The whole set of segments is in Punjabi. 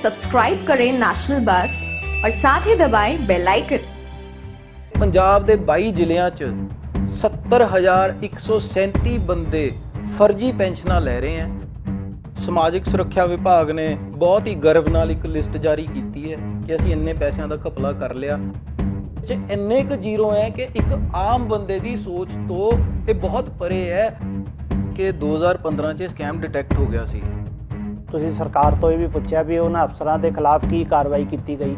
सब्सक्राइब करें नेशनल बस और साथ ही दबाएं बेल आइकन। पंजाब के 22 ਜ਼ਿਲ੍ਹਿਆਂ 'ਚ 70,137 ਬੰਦੇ फर्जी पेंशनां लै रहे हैं। समाजिक सुरक्षा विभाग ने बहुत ही गर्व नाल एक लिस्ट जारी की है कि असीं इन्ने पैसों का घपला कर लिया। इन्ने क जीरो है कि एक आम बंदे की सोच तो ये बहुत परे है कि 2015 च स्कैम डिटेक्ट हो गया सी। ਤੁਸੀਂ ਸਰਕਾਰ ਤੋਂ ਇਹ ਵੀ ਪੁੱਛਿਆ ਵੀ ਉਹਨਾਂ ਅਫਸਰਾਂ ਦੇ ਖਿਲਾਫ ਕੀ ਕਾਰਵਾਈ ਕੀਤੀ ਗਈ,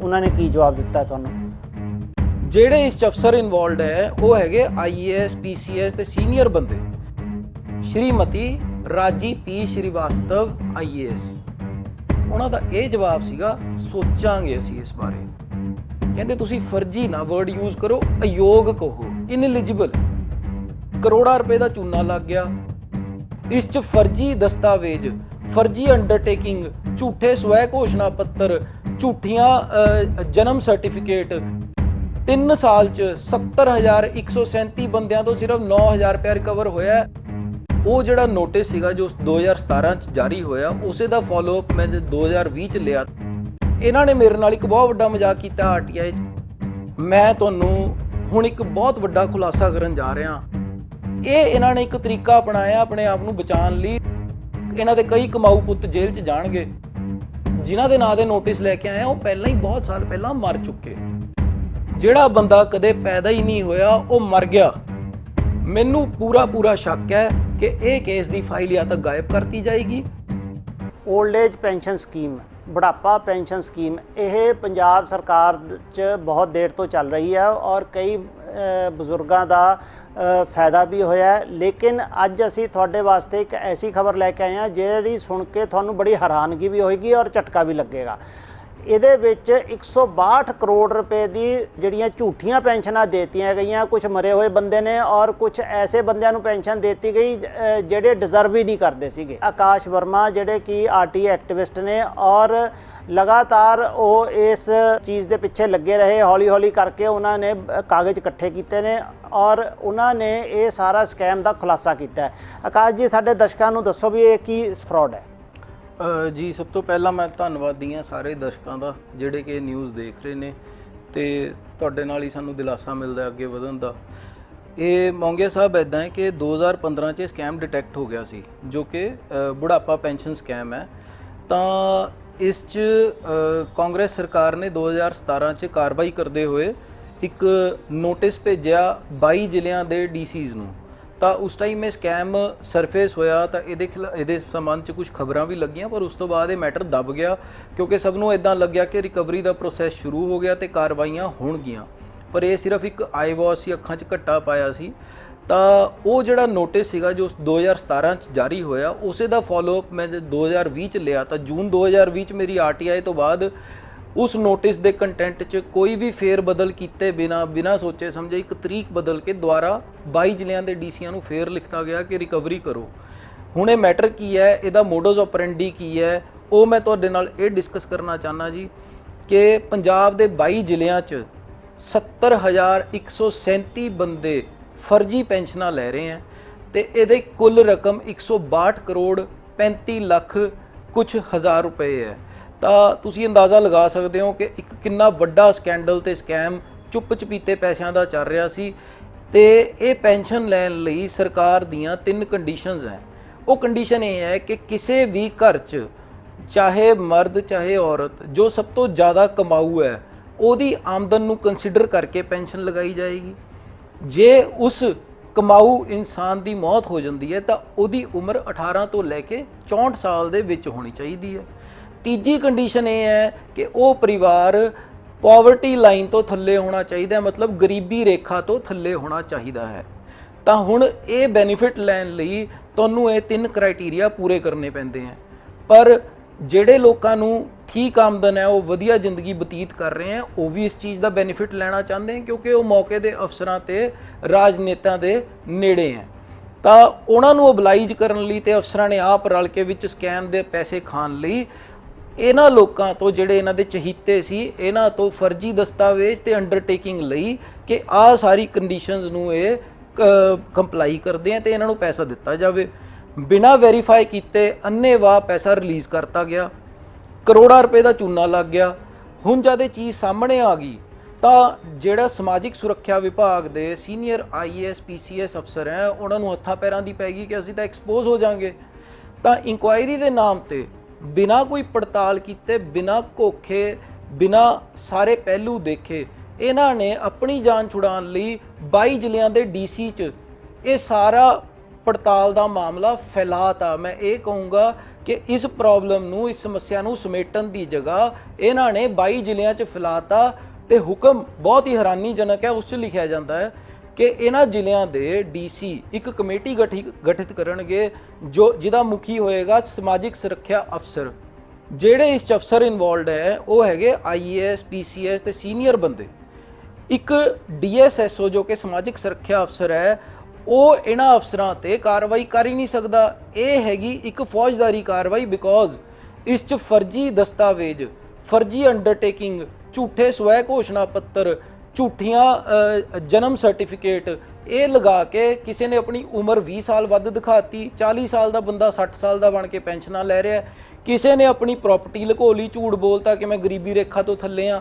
ਉਹਨਾਂ ਨੇ ਕੀ ਜਵਾਬ ਦਿੱਤਾ ਤੁਹਾਨੂੰ? ਜਿਹੜੇ ਇਸ 'ਚ ਅਫਸਰ ਇਨਵੋਲਵਡ ਹੈ ਉਹ ਹੈਗੇ IAS PCS ਤੇ ਸੀਨੀਅਰ ਬੰਦੇ। ਸ਼੍ਰੀਮਤੀ ਰਾਜੀ ਪੀ ਸ਼੍ਰੀਵਾਸਤਵ IAS, ਉਹਨਾਂ ਦਾ ਇਹ ਜਵਾਬ ਸੀਗਾ ਸੋਚਾਂਗੇ ਅਸੀਂ ਇਸ ਬਾਰੇ। ਕਹਿੰਦੇ ਤੁਸੀਂ ਫਰਜ਼ੀ ਨਾ ਵਰਡ ਯੂਜ਼ ਕਰੋ, ਅਯੋਗ ਕਹੋ, ਇਨਐਲੀਜੀਬਲ। ਕਰੋੜਾਂ ਰੁਪਏ ਦਾ ਚੂਨਾ ਲੱਗ ਗਿਆ ਇਸ 'ਚ। ਫਰਜ਼ੀ ਦਸਤਾਵੇਜ਼, फर्जी अंडरटेकिंग, झूठे स्वै घोषणा पत्र, झूठियां जन्म सर्टिफिकेट। 3 साल च 70,137 बंदियां तो सिर्फ 9,000 रुपया रिकवर होया। वो जिहड़ा नोटिस सीगा जो 2017 च जारी होया, उसे दा फॉलोअप मैं 2020 च लिया। इन्हां ने मेरे नाल एक बहुत वड्डा मजाक कीता RTI च। मैं तुहानूं हुण एक बहुत वड्डा खुलासा करन जा रहा। ये इन्हां ने एक तरीका अपनाया अपने आप नूं बचाउण लई। ਇਹਨਾਂ ਦੇ ਕਈ ਕਮਾਊ ਪੁੱਤ ਜੇਲ੍ਹ 'ਚ ਜਾਣਗੇ। ਜਿਨ੍ਹਾਂ ਦੇ ਨਾਂ ਦੇ ਨੋਟਿਸ ਲੈ ਕੇ ਆਏ ਆ ਉਹ ਪਹਿਲਾਂ ਹੀ ਬਹੁਤ ਸਾਲ ਪਹਿਲਾਂ ਮਰ ਚੁੱਕੇ। ਜਿਹੜਾ ਬੰਦਾ ਕਦੇ ਪੈਦਾ ਹੀ ਨਹੀਂ ਹੋਇਆ ਉਹ ਮਰ ਗਿਆ। ਮੈਨੂੰ ਪੂਰਾ ਸ਼ੱਕ ਹੈ ਕਿ ਇਹ ਕੇਸ ਦੀ ਫਾਈਲ ਜਾਂ ਤਾਂ ਗਾਇਬ ਕਰਤੀ ਜਾਏਗੀ। ਓਲਡ ਏਜ ਪੈਨਸ਼ਨ ਸਕੀਮ, ਬੁਢਾਪਾ ਪੈਨਸ਼ਨ ਸਕੀਮ, ਇਹ ਪੰਜਾਬ ਸਰਕਾਰ 'ਚ ਬਹੁਤ ਦੇਰ ਤੋਂ ਚੱਲ ਰਹੀ ਹੈ ਔਰ ਕਈ ਬਜ਼ੁਰਗਾਂ ਦਾ ਫਾਇਦਾ ਵੀ ਹੋਇਆ। ਲੇਕਿਨ ਅੱਜ ਅਸੀਂ ਤੁਹਾਡੇ ਵਾਸਤੇ ਇੱਕ ਐਸੀ ਖਬਰ ਲੈ ਕੇ ਆਏ ਹਾਂ ਜਿਹੜੀ ਸੁਣ ਕੇ ਤੁਹਾਨੂੰ ਬੜੀ ਹੈਰਾਨਗੀ ਵੀ ਹੋਏਗੀ ਔਰ ਝਟਕਾ ਵੀ ਲੱਗੇਗਾ। ਇਹਦੇ ਵਿੱਚ 162 ਕਰੋੜ ਰੁਪਏ ਦੀ ਜਿਹੜੀਆਂ ਝੂਠੀਆਂ ਪੈਨਸ਼ਨਾਂ ਦੇਤੀਆਂ ਗਈਆਂ ਕੁਝ ਮਰੇ ਹੋਏ ਬੰਦੇ ਨੇ ਔਰ ਕੁਝ ਐਸੇ ਬੰਦਿਆਂ ਨੂੰ ਪੈਨਸ਼ਨ ਦਿੱਤੀ ਗਈ ਜਿਹੜੇ ਡਿਜ਼ਰਵ ਹੀ ਨਹੀਂ ਕਰਦੇ ਸੀਗੇ। ਆਕਾਸ਼ ਵਰਮਾ ਜਿਹੜੇ ਕਿ RTI ਐਕਟਿਵਿਸਟ ਨੇ ਔਰ ਲਗਾਤਾਰ ਉਹ ਇਸ ਚੀਜ਼ ਦੇ ਪਿੱਛੇ ਲੱਗੇ ਰਹੇ। ਹੌਲੀ ਕਰਕੇ ਉਹਨਾਂ ਨੇ ਕਾਗਜ਼ ਇਕੱਠੇ ਕੀਤੇ ਨੇ ਔਰ ਉਹਨਾਂ ਨੇ ਇਹ ਸਾਰਾ ਸਕੈਮ ਦਾ ਖੁਲਾਸਾ ਕੀਤਾ ਹੈ। ਆਕਾਸ਼ ਜੀ, ਸਾਡੇ ਦਰਸ਼ਕਾਂ ਨੂੰ ਦੱਸੋ ਵੀ ਇਹ ਕੀ ਫਰਾਡ ਹੈ? ਜੀ, ਸਭ ਤੋਂ ਪਹਿਲਾਂ ਮੈਂ ਧੰਨਵਾਦੀ ਹਾਂ ਸਾਰੇ ਦਰਸ਼ਕਾਂ ਦਾ ਜਿਹੜੇ ਕਿ ਨਿਊਜ਼ ਦੇਖ ਰਹੇ ਨੇ ਤੇ ਤੁਹਾਡੇ ਨਾਲ ਹੀ ਸਾਨੂੰ ਦਿਲਾਸਾ ਮਿਲਦਾ ਅੱਗੇ ਵਧਣ ਦਾ। ਇਹ ਮੌਂਗੀਆ ਸਾਹਿਬ ਇੱਦਾਂ ਹੈ ਕਿ 2015 'ਚ ਸਕੈਮ ਡਿਟੈਕਟ ਹੋ ਗਿਆ ਸੀ ਜੋ ਕਿ ਬੁਢਾਪਾ ਪੈਨਸ਼ਨ ਸਕੈਮ ਹੈ। ਤਾਂ ਇਸ 'ਚ ਕਾਂਗਰਸ ਸਰਕਾਰ ਨੇ 2017 'ਚ ਕਾਰਵਾਈ ਕਰਦੇ ਹੋਏ ਇੱਕ ਨੋਟਿਸ ਭੇਜਿਆ 22 ਜ਼ਿਲ੍ਹਿਆਂ ਦੇ DCs ਨੂੰ। ਤਾਂ ਉਸ ਟਾਈਮ ਇਹ ਸਕੈਮ ਸਰਫੇਸ ਹੋਇਆ ਤਾਂ ਇਹਦੇ ਸੰਬੰਧ 'ਚ ਕੁਝ ਖਬਰਾਂ ਵੀ ਲੱਗੀਆਂ, ਪਰ ਉਸ ਤੋਂ ਬਾਅਦ ਇਹ ਮੈਟਰ ਦਬ ਗਿਆ ਕਿਉਂਕਿ ਸਭ ਨੂੰ ਇੱਦਾਂ ਲੱਗਿਆ ਕਿ ਰਿਕਵਰੀ ਦਾ ਪ੍ਰੋਸੈਸ ਸ਼ੁਰੂ ਹੋ ਗਿਆ ਤੇ ਕਾਰਵਾਈਆਂ ਹੋਣਗੀਆਂ। ਪਰ ਇਹ ਸਿਰਫ ਇੱਕ ਆਈ ਵਾਸ਼ ਸੀ, ਅੱਖਾਂ 'ਚ ਘੱਟਾ ਪਾਇਆ ਸੀ। ਤਾਂ ਉਹ ਜਿਹੜਾ ਨੋਟਿਸ ਸੀਗਾ ਜੋ 2017 'ਚ ਜਾਰੀ ਹੋਇਆ, ਉਸੇ ਦਾ ਫੋਲੋਅਪ ਮੈਂ 2020 'ਚ ਲਿਆ। ਤਾਂ ਜੂਨ 2020 'ਚ ਮੇਰੀ RTI ਤੋਂ ਬਾਅਦ ਉਸ ਨੋਟਿਸ ਦੇ ਕੰਟੈਂਟ 'ਚ ਕੋਈ ਵੀ ਫੇਰ ਬਦਲ ਕੀਤੇ ਬਿਨਾ ਸੋਚੇ ਸਮਝੇ ਇੱਕ ਤਰੀਕ ਬਦਲ ਕੇ ਦੁਬਾਰਾ 22 ਜ਼ਿਲ੍ਹਿਆਂ ਦੇ DCਆਂ ਨੂੰ ਫੇਰ ਲਿਖਤਾ ਗਿਆ ਕਿ ਰਿਕਵਰੀ ਕਰੋ। ਹੁਣ ਇਹ ਮੈਟਰ ਕੀ ਹੈ, ਇਹਦਾ ਮੋਡਸ ਆਪਰੈਂਡੀ ਕੀ ਹੈ, ਉਹ ਮੈਂ ਤੁਹਾਡੇ ਨਾਲ ਇਹ ਡਿਸਕਸ ਕਰਨਾ ਚਾਹੁੰਦਾ ਜੀ ਕਿ ਪੰਜਾਬ ਦੇ 22 ਜ਼ਿਲ੍ਹਿਆਂ 'ਚ 70,137 ਬੰਦੇ ਫਰਜ਼ੀ ਪੈਨਸ਼ਨਾਂ ਲੈ ਰਹੇ ਹੈ ਤੇ ਇਹਦੇ ਕੁੱਲ ਰਕਮ 162 ਕਰੋੜ 35 ਲੱਖ ਕੁਝ ਹਜ਼ਾਰ ਰੁਪਏ ਹੈ। ਤਾਂ ਤੁਸੀਂ ਅੰਦਾਜ਼ਾ ਲਗਾ ਸਕਦੇ ਹੋ ਕਿ ਇੱਕ ਕਿੰਨਾ ਵੱਡਾ ਸਕੈਂਡਲ ਤੇ ਸਕੈਮ ਚੁੱਪ ਚਪੀਤੇ ਪੈਸਿਆਂ ਦਾ ਚੱਲ ਰਿਹਾ ਸੀ। ਤੇ ਇਹ ਪੈਨਸ਼ਨ ਲੈਣ ਲਈ ਸਰਕਾਰ ਦੀਆਂ 3 ਕੰਡੀਸ਼ਨਸ ਹੈ। ਉਹ ਕੰਡੀਸ਼ਨ ਇਹ ਹੈ ਕਿ ਕਿਸੇ ਵੀ ਘਰ 'ਚ ਚਾਹੇ ਮਰਦ ਚਾਹੇ ਔਰਤ ਜੋ ਸਭ ਤੋਂ ਜ਼ਿਆਦਾ ਕਮਾਊ ਹੈ ਉਹਦੀ ਆਮਦਨ ਨੂੰ ਕੰਸੀਡਰ ਕਰਕੇ ਪੈਨਸ਼ਨ ਲਗਾਈ ਜਾਏਗੀ। ਜੇ ਉਸ ਕਮਾਊ ਇਨਸਾਨ ਦੀ ਮੌਤ ਹੋ ਜਾਂਦੀ ਹੈ ਤਾਂ ਉਹਦੀ ਉਮਰ 18 ਤੋਂ ਲੈ ਕੇ 64 ਸਾਲ ਦੇ ਵਿੱਚ ਹੋਣੀ ਚਾਹੀਦੀ ਹੈ। ਤੀਜੀ ਕੰਡੀਸ਼ਨ ਇਹ ਹੈ ਕਿ ਉਹ ਪਰਿਵਾਰ ਪੋਵਰਟੀ ਲਾਈਨ ਤੋਂ ਥੱਲੇ ਹੋਣਾ ਚਾਹੀਦਾ, ਮਤਲਬ ਗਰੀਬੀ ਰੇਖਾ ਤੋਂ ਥੱਲੇ ਹੋਣਾ ਚਾਹੀਦਾ ਹੈ। ਤਾਂ ਹੁਣ ਇਹ ਬੈਨੀਫਿਟ ਲੈਣ ਲਈ ਤੁਹਾਨੂੰ ਇਹ 3 ਕ੍ਰਾਈਟੇਰੀਆ ਪੂਰੇ ਕਰਨੇ ਪੈਂਦੇ ਹੈ। ਪਰ ਜਿਹੜੇ ਲੋਕਾਂ ਨੂੰ ਠੀਕ ਆਮਦਨ ਹੈ, ਉਹ ਵਧੀਆ ਜ਼ਿੰਦਗੀ ਬਤੀਤ ਕਰ ਰਹੇ ਹੈ, ਉਹ ਵੀ ਇਸ ਚੀਜ਼ ਦਾ ਬੈਨੀਫਿਟ ਲੈਣਾ ਚਾਹੁੰਦੇ ਹੈ ਕਿਉਂਕਿ ਉਹ ਮੌਕੇ ਦੇ ਅਫਸਰਾਂ ਤੇ ਰਾਜਨੇਤਾ ਦੇ ਨੇੜੇ ਹੈ। ਤਾਂ ਉਹਨਾਂ ਨੂੰ ਓਬਲਾਈਜ ਕਰਨ ਲਈ ਤੇ ਅਫਸਰਾਂ ਨੇ ਆਪ ਰਲ ਕੇ ਵਿੱਚ ਸਕੈਮ ਦੇ ਪੈਸੇ ਖਾਣ ਲਈ ਇਹਨਾਂ ਲੋਕਾਂ ਤੋਂ ਜਿਹੜੇ ਇਹਨਾਂ ਦੇ ਚਹੀਤੇ ਸੀ ਇਹਨਾਂ ਤੋਂ ਫਰਜ਼ੀ ਦਸਤਾਵੇਜ਼ ਤੇ ਅੰਡਰਟੇਕਿੰਗ ਲਈ ਕਿ ਆਹ ਸਾਰੀ ਕੰਡੀਸ਼ਨਸ ਨੂੰ ਇਹ ਕੰਪਲਾਈ ਕਰਦੇ ਆ ਤੇ ਇਹਨਾਂ ਨੂੰ ਪੈਸਾ ਦਿੱਤਾ ਜਾਵੇ। ਬਿਨਾਂ ਵੈਰੀਫਾਈ ਕੀਤੇ ਅੰਨ੍ਹੇਵਾਹ ਪੈਸਾ ਰਿਲੀਜ਼ ਕਰਤਾ ਗਿਆ। ਕਰੋੜਾਂ ਰੁਪਏ ਦਾ ਚੂਨਾ ਲੱਗ ਗਿਆ। ਹੁਣ ਜਦ ਇਹ ਚੀਜ਼ ਸਾਹਮਣੇ ਆ ਗਈ ਤਾਂ ਜਿਹੜਾ ਸਮਾਜਿਕ ਸੁਰੱਖਿਆ ਵਿਭਾਗ ਦੇ ਸੀਨੀਅਰ IAS PCS ਅਫਸਰ ਹੈ ਉਹਨਾਂ ਨੂੰ ਹੱਥਾਂ ਪੈਰਾਂ ਦੀ ਪੈ ਗਈ ਕਿ ਅਸੀਂ ਤਾਂ ਐਕਸਪੋਜ਼ ਹੋ ਜਾਾਂਗੇ। ਤਾਂ ਇਨਕੁਆਇਰੀ ਦੇ ਨਾਮ ਤੇ ਬਿਨਾਂ ਕੋਈ ਪੜਤਾਲ ਕੀਤੇ, ਬਿਨਾਂ ਘੋਖੇ, ਬਿਨਾਂ ਸਾਰੇ ਪਹਿਲੂ ਦੇਖੇ ਇਹਨਾਂ ਨੇ ਆਪਣੀ ਜਾਨ ਛੁਡਾਉਣ ਲਈ 22 ਜ਼ਿਲ੍ਹਿਆਂ ਦੇ DC 'ਚ ਇਹ ਸਾਰਾ ਪੜਤਾਲ ਦਾ ਮਾਮਲਾ ਫੈਲਾਤਾ। ਮੈਂ ਇਹ ਕਹੂੰਗਾ ਕਿ ਇਸ ਪ੍ਰੋਬਲਮ ਨੂੰ, ਇਸ ਸਮੱਸਿਆ ਨੂੰ ਸਮੇਟਣ ਦੀ ਜਗ੍ਹਾ ਇਹਨਾਂ ਨੇ 22 ਜ਼ਿਲ੍ਹਿਆਂ 'ਚ ਫੈਲਾਤਾ। ਤੇ ਹੁਕਮ ਬਹੁਤ ਹੀ ਹੈਰਾਨੀਜਨਕ ਹੈ, ਉਸ 'ਚ ਲਿਖਿਆ ਜਾਂਦਾ ਹੈ ਕਿ ਇਹਨਾਂ ਜ਼ਿਲ੍ਹਿਆਂ ਦੇ DC ਇੱਕ ਕਮੇਟੀ ਗਠਿਤ ਕਰਨਗੇ ਜਿਹਦਾ ਮੁਖੀ ਹੋਏਗਾ ਸਮਾਜਿਕ ਸੁਰੱਖਿਆ ਅਫਸਰ। ਜਿਹੜੇ ਇਸ 'ਚ ਅਫਸਰ ਇਨਵੋਲਡ ਹੈ ਉਹ ਹੈਗੇ IAS PCS ਤੇ ਸੀਨੀਅਰ ਬੰਦੇ। ਇੱਕ DSSO ਜੋ ਕਿ ਸਮਾਜਿਕ ਸੁਰੱਖਿਆ ਅਫਸਰ ਹੈ ਉਹ ਇਹਨਾਂ ਅਫਸਰਾਂ ਤੇ ਕਾਰਵਾਈ ਕਰ ਹੀ ਨਹੀਂ ਸਕਦਾ। ਇਹ ਹੈਗੀ ਇੱਕ ਫੌਜਦਾਰੀ ਕਾਰਵਾਈ, ਬਿਕੋਜ਼ ਇਸ 'ਚ ਫਰਜ਼ੀ ਦਸਤਾਵੇਜ਼, ਫਰਜ਼ੀ ਅੰਡਰਟੇਕਿੰਗ, ਝੂਠੇ ਸਵੈ ਘੋਸ਼ਣਾ ਪੱਤਰ, ਝੂਠੀਆਂ ਜਨਮ ਸਰਟੀਫਿਕੇਟ ਇਹ ਲਗਾ ਕੇ ਕਿਸੇ ਨੇ ਆਪਣੀ ਉਮਰ 20 ਸਾਲ ਵੱਧ ਦਿਖਾਤੀ। 40 ਸਾਲ ਦਾ ਬੰਦਾ 60 ਸਾਲ ਦਾ ਬਣ ਕੇ ਪੈਨਸ਼ਨਾਂ ਲੈ ਰਿਹਾ। ਕਿਸੇ ਨੇ ਆਪਣੀ ਪ੍ਰਾਪਰਟੀ ਲੁਕੋ ਲਈ, ਝੂਠ ਬੋਲਤਾ ਕਿ ਮੈਂ ਗਰੀਬੀ ਰੇਖਾ ਤੋਂ ਥੱਲੇ ਆ।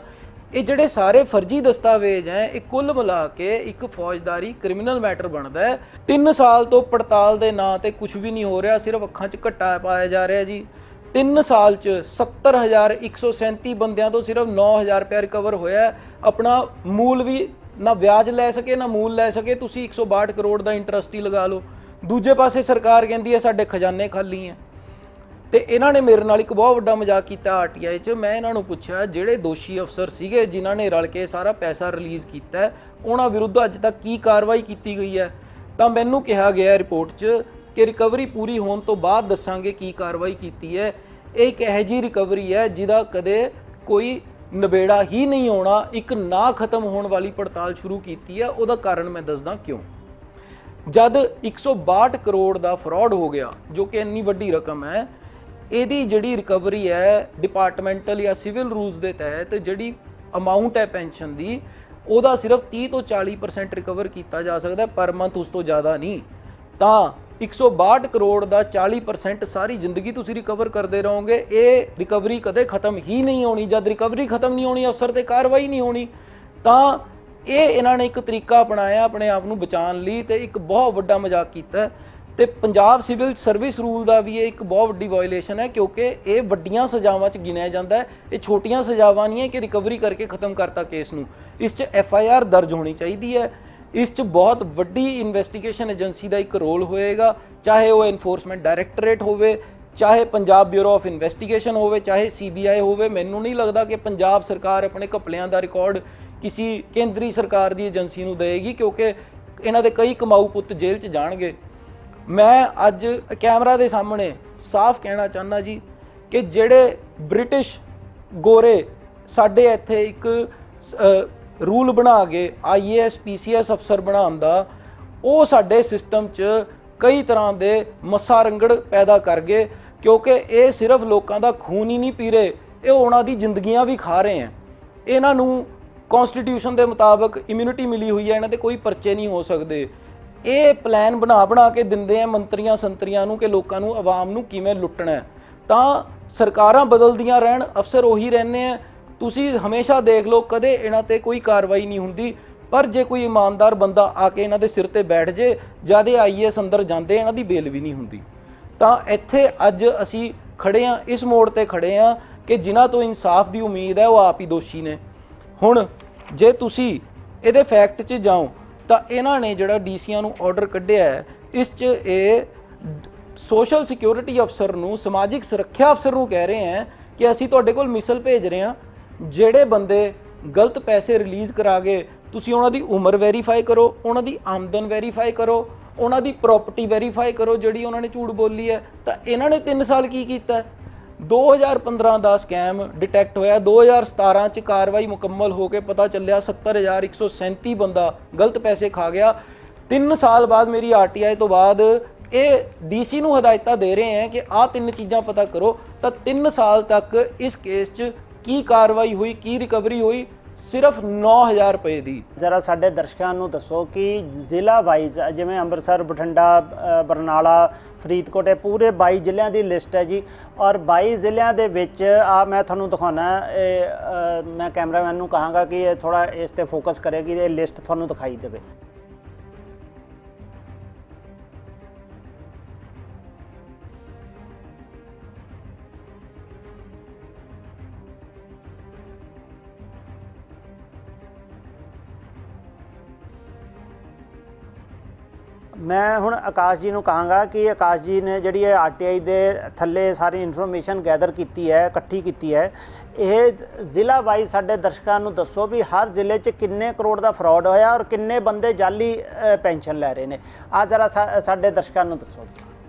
ਇਹ ਜਿਹੜੇ ਸਾਰੇ ਫਰਜ਼ੀ ਦਸਤਾਵੇਜ਼ ਹੈ ਇਹ ਕੁੱਲ ਮਿਲਾ ਕੇ ਇੱਕ ਫੌਜਦਾਰੀ ਕ੍ਰਿਮੀਨਲ ਮੈਟਰ ਬਣਦਾ ਹੈ। 3 ਸਾਲ ਤੋਂ ਪੜਤਾਲ ਦੇ ਨਾਂ ਤੇ ਕੁਝ ਵੀ ਨਹੀਂ ਹੋ ਰਿਹਾ, ਸਿਰਫ ਅੱਖਾਂ 'ਚ ਘੱਟਾ ਪਾਇਆ ਜਾ ਰਿਹਾ ਜੀ। 3 ਸਾਲ 'ਚ 70,137 ਬੰਦਿਆਂ ਤੋਂ ਸਿਰਫ 9,000 ਰੁਪਇਆ ਰਿਕਵਰ ਹੋਇਆ। ਆਪਣਾ ਮੂਲ ਵੀ ਨਾ ਵਿਆਜ ਲੈ ਸਕੇ ਨਾ ਮੂਲ ਲੈ ਸਕੇ, ਤੁਸੀਂ 162 ਕਰੋੜ ਦਾ ਇੰਟਰਸਟ ਹੀ ਲਗਾ ਲਓ। ਦੂਜੇ ਪਾਸੇ ਸਰਕਾਰ ਕਹਿੰਦੀ ਹੈ ਸਾਡੇ ਖਜ਼ਾਨੇ ਖਾਲੀ ਹੈ। ਤੇ ਇਹਨਾਂ ਨੇ ਮੇਰੇ ਨਾਲ ਇੱਕ ਬਹੁਤ ਵੱਡਾ ਮਜ਼ਾਕ ਕੀਤਾ RTI 'ਚ। ਮੈਂ ਇਹਨਾਂ ਨੂੰ ਪੁੱਛਿਆ ਜਿਹੜੇ ਦੋਸ਼ੀ ਅਫਸਰ ਸੀਗੇ ਜਿਨ੍ਹਾਂ ਨੇ ਰਲ ਕੇ ਸਾਰਾ ਪੈਸਾ ਰਿਲੀਜ਼ ਕੀਤਾ ਉਹਨਾਂ ਵਿਰੁੱਧ ਅੱਜ ਤੱਕ ਕੀ ਕਾਰਵਾਈ ਕੀਤੀ ਗਈ ਹੈ। ਤਾਂ ਮੈਨੂੰ ਕਿਹਾ ਗਿਆ ਰਿਪੋਰਟ 'ਚ ਕਿ ਰਿਕਵਰੀ ਪੂਰੀ ਹੋਣ ਤੋਂ ਬਾਅਦ ਦੱਸਾਂਗੇ ਕੀ ਕਾਰਵਾਈ ਕੀਤੀ ਹੈ। ਇਹ ਇੱਕ ਇਹੋ ਜਿਹੀ ਰਿਕਵਰੀ ਹੈ ਜਿਹਦਾ ਕਦੇ ਕੋਈ ਨਿਬੇੜਾ ਹੀ ਨਹੀਂ ਹੋਣਾ। ਇੱਕ ਨਾ ਖਤਮ ਹੋਣ ਵਾਲੀ ਪੜਤਾਲ ਸ਼ੁਰੂ ਕੀਤੀ ਹੈ। ਉਹਦਾ ਕਾਰਨ ਮੈਂ ਦੱਸਦਾ ਕਿਉਂ। ਜਦ 162 ਕਰੋੜ ਦਾ ਫਰਾਡ ਹੋ ਗਿਆ ਜੋ ਕਿ ਇੰਨੀ ਵੱਡੀ ਰਕਮ ਹੈ, ਇਹਦੀ ਜਿਹੜੀ ਰਿਕਵਰੀ ਹੈ ਡਿਪਾਰਟਮੈਂਟਲ ਜਾਂ ਸਿਵਲ ਰੂਲਸ ਦੇ ਤਹਿਤ ਜਿਹੜੀ ਅਮਾਊਂਟ ਹੈ ਪੈਨਸ਼ਨ ਦੀ ਉਹਦਾ ਸਿਰਫ 30 ਤੋਂ 40% ਰਿਕਵਰ ਕੀਤਾ ਜਾ ਸਕਦਾ ਪਰ ਮੰਥ, ਉਸ ਤੋਂ ਜ਼ਿਆਦਾ ਨਹੀਂ। ਤਾਂ 162 ਕਰੋੜ ਦਾ 40% ਸਾਰੀ ਜ਼ਿੰਦਗੀ ਤੁਸੀਂ ਰਿਕਵਰ ਕਰਦੇ ਰਹੋਗੇ। ਇਹ ਰਿਕਵਰੀ ਕਦੇ ਖਤਮ ਹੀ ਨਹੀਂ ਹੋਣੀ। ਜਦ ਰਿਕਵਰੀ ਖਤਮ ਨਹੀਂ ਹੋਣੀ, ਅਫਸਰ ਤੇ ਕਾਰਵਾਈ ਨਹੀਂ ਹੋਣੀ। ਤਾਂ ਇਹ ਇਹਨਾਂ ਨੇ ਇੱਕ ਤਰੀਕਾ ਅਪਣਾਇਆ ਆਪਣੇ ਆਪ ਨੂੰ ਬਚਾਉਣ ਲਈ ਤੇ ਇੱਕ ਬਹੁਤ ਵੱਡਾ ਮਜ਼ਾਕ ਕੀਤਾ। ਤੇ ਪੰਜਾਬ ਸਿਵਲ ਸਰਵਿਸ ਰੂਲ ਦਾ ਵੀ ਇਹ ਇੱਕ ਬਹੁਤ ਵੱਡੀ ਵਾਇਓਲੇਸ਼ਨ ਹੈ ਕਿਉਂਕਿ ਇਹ ਵੱਡੀਆਂ ਸਜ਼ਾਵਾਂ 'ਚ ਗਿਣਿਆ ਜਾਂਦਾ ਹੈ। ਇਹ ਛੋਟੀਆਂ ਸਜ਼ਾਵਾਂ ਨਹੀਂ ਹੈ ਕਿ ਰਿਕਵਰੀ ਕਰਕੇ ਖਤਮ ਕਰਤਾ ਕੇਸ ਨੂੰ। ਇਸ 'ਚ FIR ਦਰਜ ਹੋਣੀ ਚਾਹੀਦੀ ਹੈ। ਇਸ 'ਚ ਬਹੁਤ ਵੱਡੀ ਇਨਵੈਸਟੀਗੇਸ਼ਨ ਏਜੰਸੀ ਦਾ ਇੱਕ ਰੋਲ ਹੋਏਗਾ, ਚਾਹੇ ਉਹ ਐਨਫੋਰਸਮੈਂਟ ਡਾਇਰੈਕਟੋਰੇਟ ਹੋਵੇ, ਚਾਹੇ ਪੰਜਾਬ ਬਿਊਰੋ ਆਫ ਇਨਵੈਸਟੀਗੇਸ਼ਨ ਹੋਵੇ, ਚਾਹੇ CBI ਹੋਵੇ। ਮੈਨੂੰ ਨਹੀਂ ਲੱਗਦਾ ਕਿ ਪੰਜਾਬ ਸਰਕਾਰ ਆਪਣੇ ਘਪਲਿਆਂ ਦਾ ਰਿਕਾਰਡ ਕਿਸੇ ਕੇਂਦਰੀ ਸਰਕਾਰ ਦੀ ਏਜੰਸੀ ਨੂੰ ਦੇਵੇਗੀ ਕਿਉਂਕਿ ਇਹਨਾਂ ਦੇ ਕਈ ਕਮਾਊ ਪੁੱਤ ਜੇਲ੍ਹ 'ਚ ਜਾਣਗੇ। ਮੈਂ ਅੱਜ ਕੈਮਰਾ ਦੇ ਸਾਹਮਣੇ ਸਾਫ਼ ਕਹਿਣਾ ਚਾਹੁੰਦਾ ਜੀ ਕਿ ਜਿਹੜੇ ਬ੍ਰਿਟਿਸ਼ ਗੋਰੇ ਸਾਡੇ ਇੱਥੇ ਇੱਕ ਰੂਲ ਬਣਾ ਕੇ IAS PCS ਅਫਸਰ ਬਣਾਉਣ ਦਾ, ਉਹ ਸਾਡੇ ਸਿਸਟਮ 'ਚ ਕਈ ਤਰ੍ਹਾਂ ਦੇ ਮੱਸਾ ਰੰਗੜ ਪੈਦਾ ਕਰ ਗਏ ਕਿਉਂਕਿ ਇਹ ਸਿਰਫ ਲੋਕਾਂ ਦਾ ਖੂਨ ਹੀ ਨਹੀਂ ਪੀ ਰਹੇ, ਇਹ ਉਹਨਾਂ ਦੀ ਜ਼ਿੰਦਗੀਆਂ ਵੀ ਖਾ ਰਹੇ ਹੈ। ਇਹਨਾਂ ਨੂੰ ਕਨਸਟੀਟਿਊਸ਼ਨ ਦੇ ਮੁਤਾਬਕ ਇਮਿਊਨਿਟੀ ਮਿਲੀ ਹੋਈ ਹੈ, ਇਹਨਾਂ ਦੇ ਕੋਈ ਪਰਚੇ ਨਹੀਂ ਹੋ ਸਕਦੇ। ਇਹ ਪਲਾਨ ਬਣਾ ਕੇ ਦਿੰਦੇ ਆ ਮੰਤਰੀਆਂ ਸੰਤਰੀਆਂ ਨੂੰ ਕਿ ਲੋਕਾਂ ਨੂੰ, ਆਵਾਮ ਨੂੰ ਕਿਵੇਂ ਲੁੱਟਣਾ ਹੈ। ਤਾਂ ਸਰਕਾਰਾਂ ਬਦਲਦੀਆਂ ਰਹਿਣ, ਅਫਸਰ ਉਹੀ ਰਹਿੰਦੇ ਆ। ਤੁਸੀਂ ਹਮੇਸ਼ਾ ਦੇਖ ਲਓ ਕਦੇ ਇਹਨਾਂ ਤੇ ਕੋਈ ਕਾਰਵਾਈ ਨਹੀਂ ਹੁੰਦੀ, ਪਰ ਜੇ ਕੋਈ ਇਮਾਨਦਾਰ ਬੰਦਾ ਆ ਕੇ ਇਹਨਾਂ ਦੇ ਸਿਰ ਤੇ ਬੈਠ ਜੇ, ਜਦ ਇਹ IAS ਅੰਦਰ ਜਾਂਦੇ ਇਹਨਾਂ ਦੀ ਬੇਲ ਵੀ ਨਹੀਂ ਹੁੰਦੀ। ਤਾਂ ਇੱਥੇ ਅੱਜ ਅਸੀਂ ਖੜੇ ਹਾਂ, ਇਸ ਮੋੜ ਤੇ ਖੜੇ ਹਾਂ ਕਿ ਜਿਨ੍ਹਾਂ ਤੋਂ ਇਨਸਾਫ ਦੀ ਉਮੀਦ ਹੈ ਉਹ ਆਪ ਹੀ ਦੋਸ਼ੀ ਨੇ। ਹੁਣ ਜੇ ਤੁਸੀਂ ਇਹਦੇ ਫੈਕਟ 'ਚ ਜਾਓ ਤਾਂ ਇਹਨਾਂ ਨੇ ਜਿਹੜਾ DCਆਂ ਨੂੰ ਆਰਡਰ ਕੱਢਿਆ ਹੈ, ਇਸ 'ਚ ਇਹ ਸੋਸ਼ਲ ਸਿਕਿਉਰਿਟੀ ਅਫਸਰ ਨੂੰ, ਸਮਾਜਿਕ ਸੁਰੱਖਿਆ ਅਫਸਰ ਨੂੰ ਕਹਿ ਰਹੇ ਹੈ ਕਿ ਅਸੀਂ ਤੁਹਾਡੇ ਕੋਲ ਮਿਸਲ ਭੇਜ ਰਹੇ ਹਾਂ। ਜਿਹੜੇ ਬੰਦੇ ਗਲਤ ਪੈਸੇ ਰਿਲੀਜ਼ ਕਰਾ ਗਏ, ਤੁਸੀਂ ਉਹਨਾਂ ਦੀ ਉਮਰ ਵੈਰੀਫਾਈ ਕਰੋ, ਉਹਨਾਂ ਦੀ ਆਮਦਨ ਵੈਰੀਫਾਈ ਕਰੋ, ਉਹਨਾਂ ਦੀ ਪ੍ਰਾਪਰਟੀ ਵੈਰੀਫਾਈ ਕਰੋ ਜਿਹੜੀ ਉਹਨਾਂ ਨੇ ਝੂਠ ਬੋਲੀ ਹੈ। ਤਾਂ ਇਹਨਾਂ ਨੇ 3 ਸਾਲ ਕੀ ਕੀਤਾ? 2015 ਦਾ ਸਕੈਮ ਡਿਟੈਕਟ ਹੋਇਆ, 2017 'ਚ ਕਾਰਵਾਈ ਮੁਕੰਮਲ ਹੋ ਕੇ ਪਤਾ ਚੱਲਿਆ 70,137 ਬੰਦਾ ਗਲਤ ਪੈਸੇ ਖਾ ਗਿਆ। 3 ਸਾਲ ਬਾਅਦ ਮੇਰੀ RTI ਤੋਂ ਬਾਅਦ ਇਹ DC ਨੂੰ ਹਦਾਇਤਾਂ ਦੇ ਰਹੇ ਹੈ ਕਿ ਆਹ 3 ਚੀਜ਼ਾਂ ਪਤਾ ਕਰੋ। ਤਾਂ 3 ਸਾਲ ਤੱਕ ਇਸ ਕੇਸ 'ਚ ਕੀ ਕਾਰਵਾਈ ਹੋਈ, ਕੀ ਰਿਕਵਰੀ ਹੋਈ, ਸਿਰਫ 9000 ਰੁਪਏ ਦੀ। ਜ਼ਰਾ ਸਾਡੇ ਦਰਸ਼ਕਾਂ ਨੂੰ ਦੱਸੋ ਕਿ ਜ਼ਿਲ੍ਹਾ ਵਾਈਜ਼ ਜਿਵੇਂ ਅੰਮ੍ਰਿਤਸਰ, ਬਠਿੰਡਾ, ਬਰਨਾਲਾ, ਫਰੀਦਕੋਟ, ਇਹ ਪੂਰੇ 22 ਜ਼ਿਲ੍ਹਿਆਂ ਦੀ ਲਿਸਟ ਹੈ ਜੀ। ਔਰ 22 ਜ਼ਿਲ੍ਹਿਆਂ ਦੇ ਵਿੱਚ ਮੈਂ ਤੁਹਾਨੂੰ ਦਿਖਾਉਣਾ, ਮੈਂ ਕੈਮਰਾਮੈਨ ਨੂੰ ਕਹਾਂਗਾ ਕਿ ਇਹ ਥੋੜਾ ਇਸ ਤੇ ਫੋਕਸ ਕਰੇ ਕਿ ਇਹ ਲਿਸਟ ਤੁਹਾਨੂੰ ਦਿਖਾਈ ਦੇਵੇ। ਮੈਂ ਹੁਣ ਆਕਾਸ਼ ਜੀ ਨੂੰ ਕਹਾਂਗਾ ਕਿ ਆਕਾਸ਼ ਜੀ ਨੇ ਜਿਹੜੀ ਇਹ ਆਰਟੀਆਈ ਦੇ ਥੱਲੇ ਸਾਰੀ ਇਨਫੋਰਮੇਸ਼ਨ ਗੈਦਰ ਕੀਤੀ ਹੈ, ਇਕੱਠੀ ਕੀਤੀ ਹੈ, ਇਹ ਜ਼ਿਲ੍ਹਾ ਵਾਈਜ਼ ਸਾਡੇ ਦਰਸ਼ਕਾਂ ਨੂੰ ਦੱਸੋ ਵੀ ਹਰ ਜ਼ਿਲ੍ਹੇ 'ਚ ਕਿੰਨੇ ਕਰੋੜ ਦਾ ਫਰਾਡ ਹੋਇਆ ਔਰ ਕਿੰਨੇ ਬੰਦੇ ਜਾਲੀ ਪੈਨਸ਼ਨ ਲੈ ਰਹੇ ਨੇ। ਆ ਜਰਾ ਸਾਡੇ ਦਰਸ਼ਕਾਂ ਨੂੰ ਦੱਸੋ।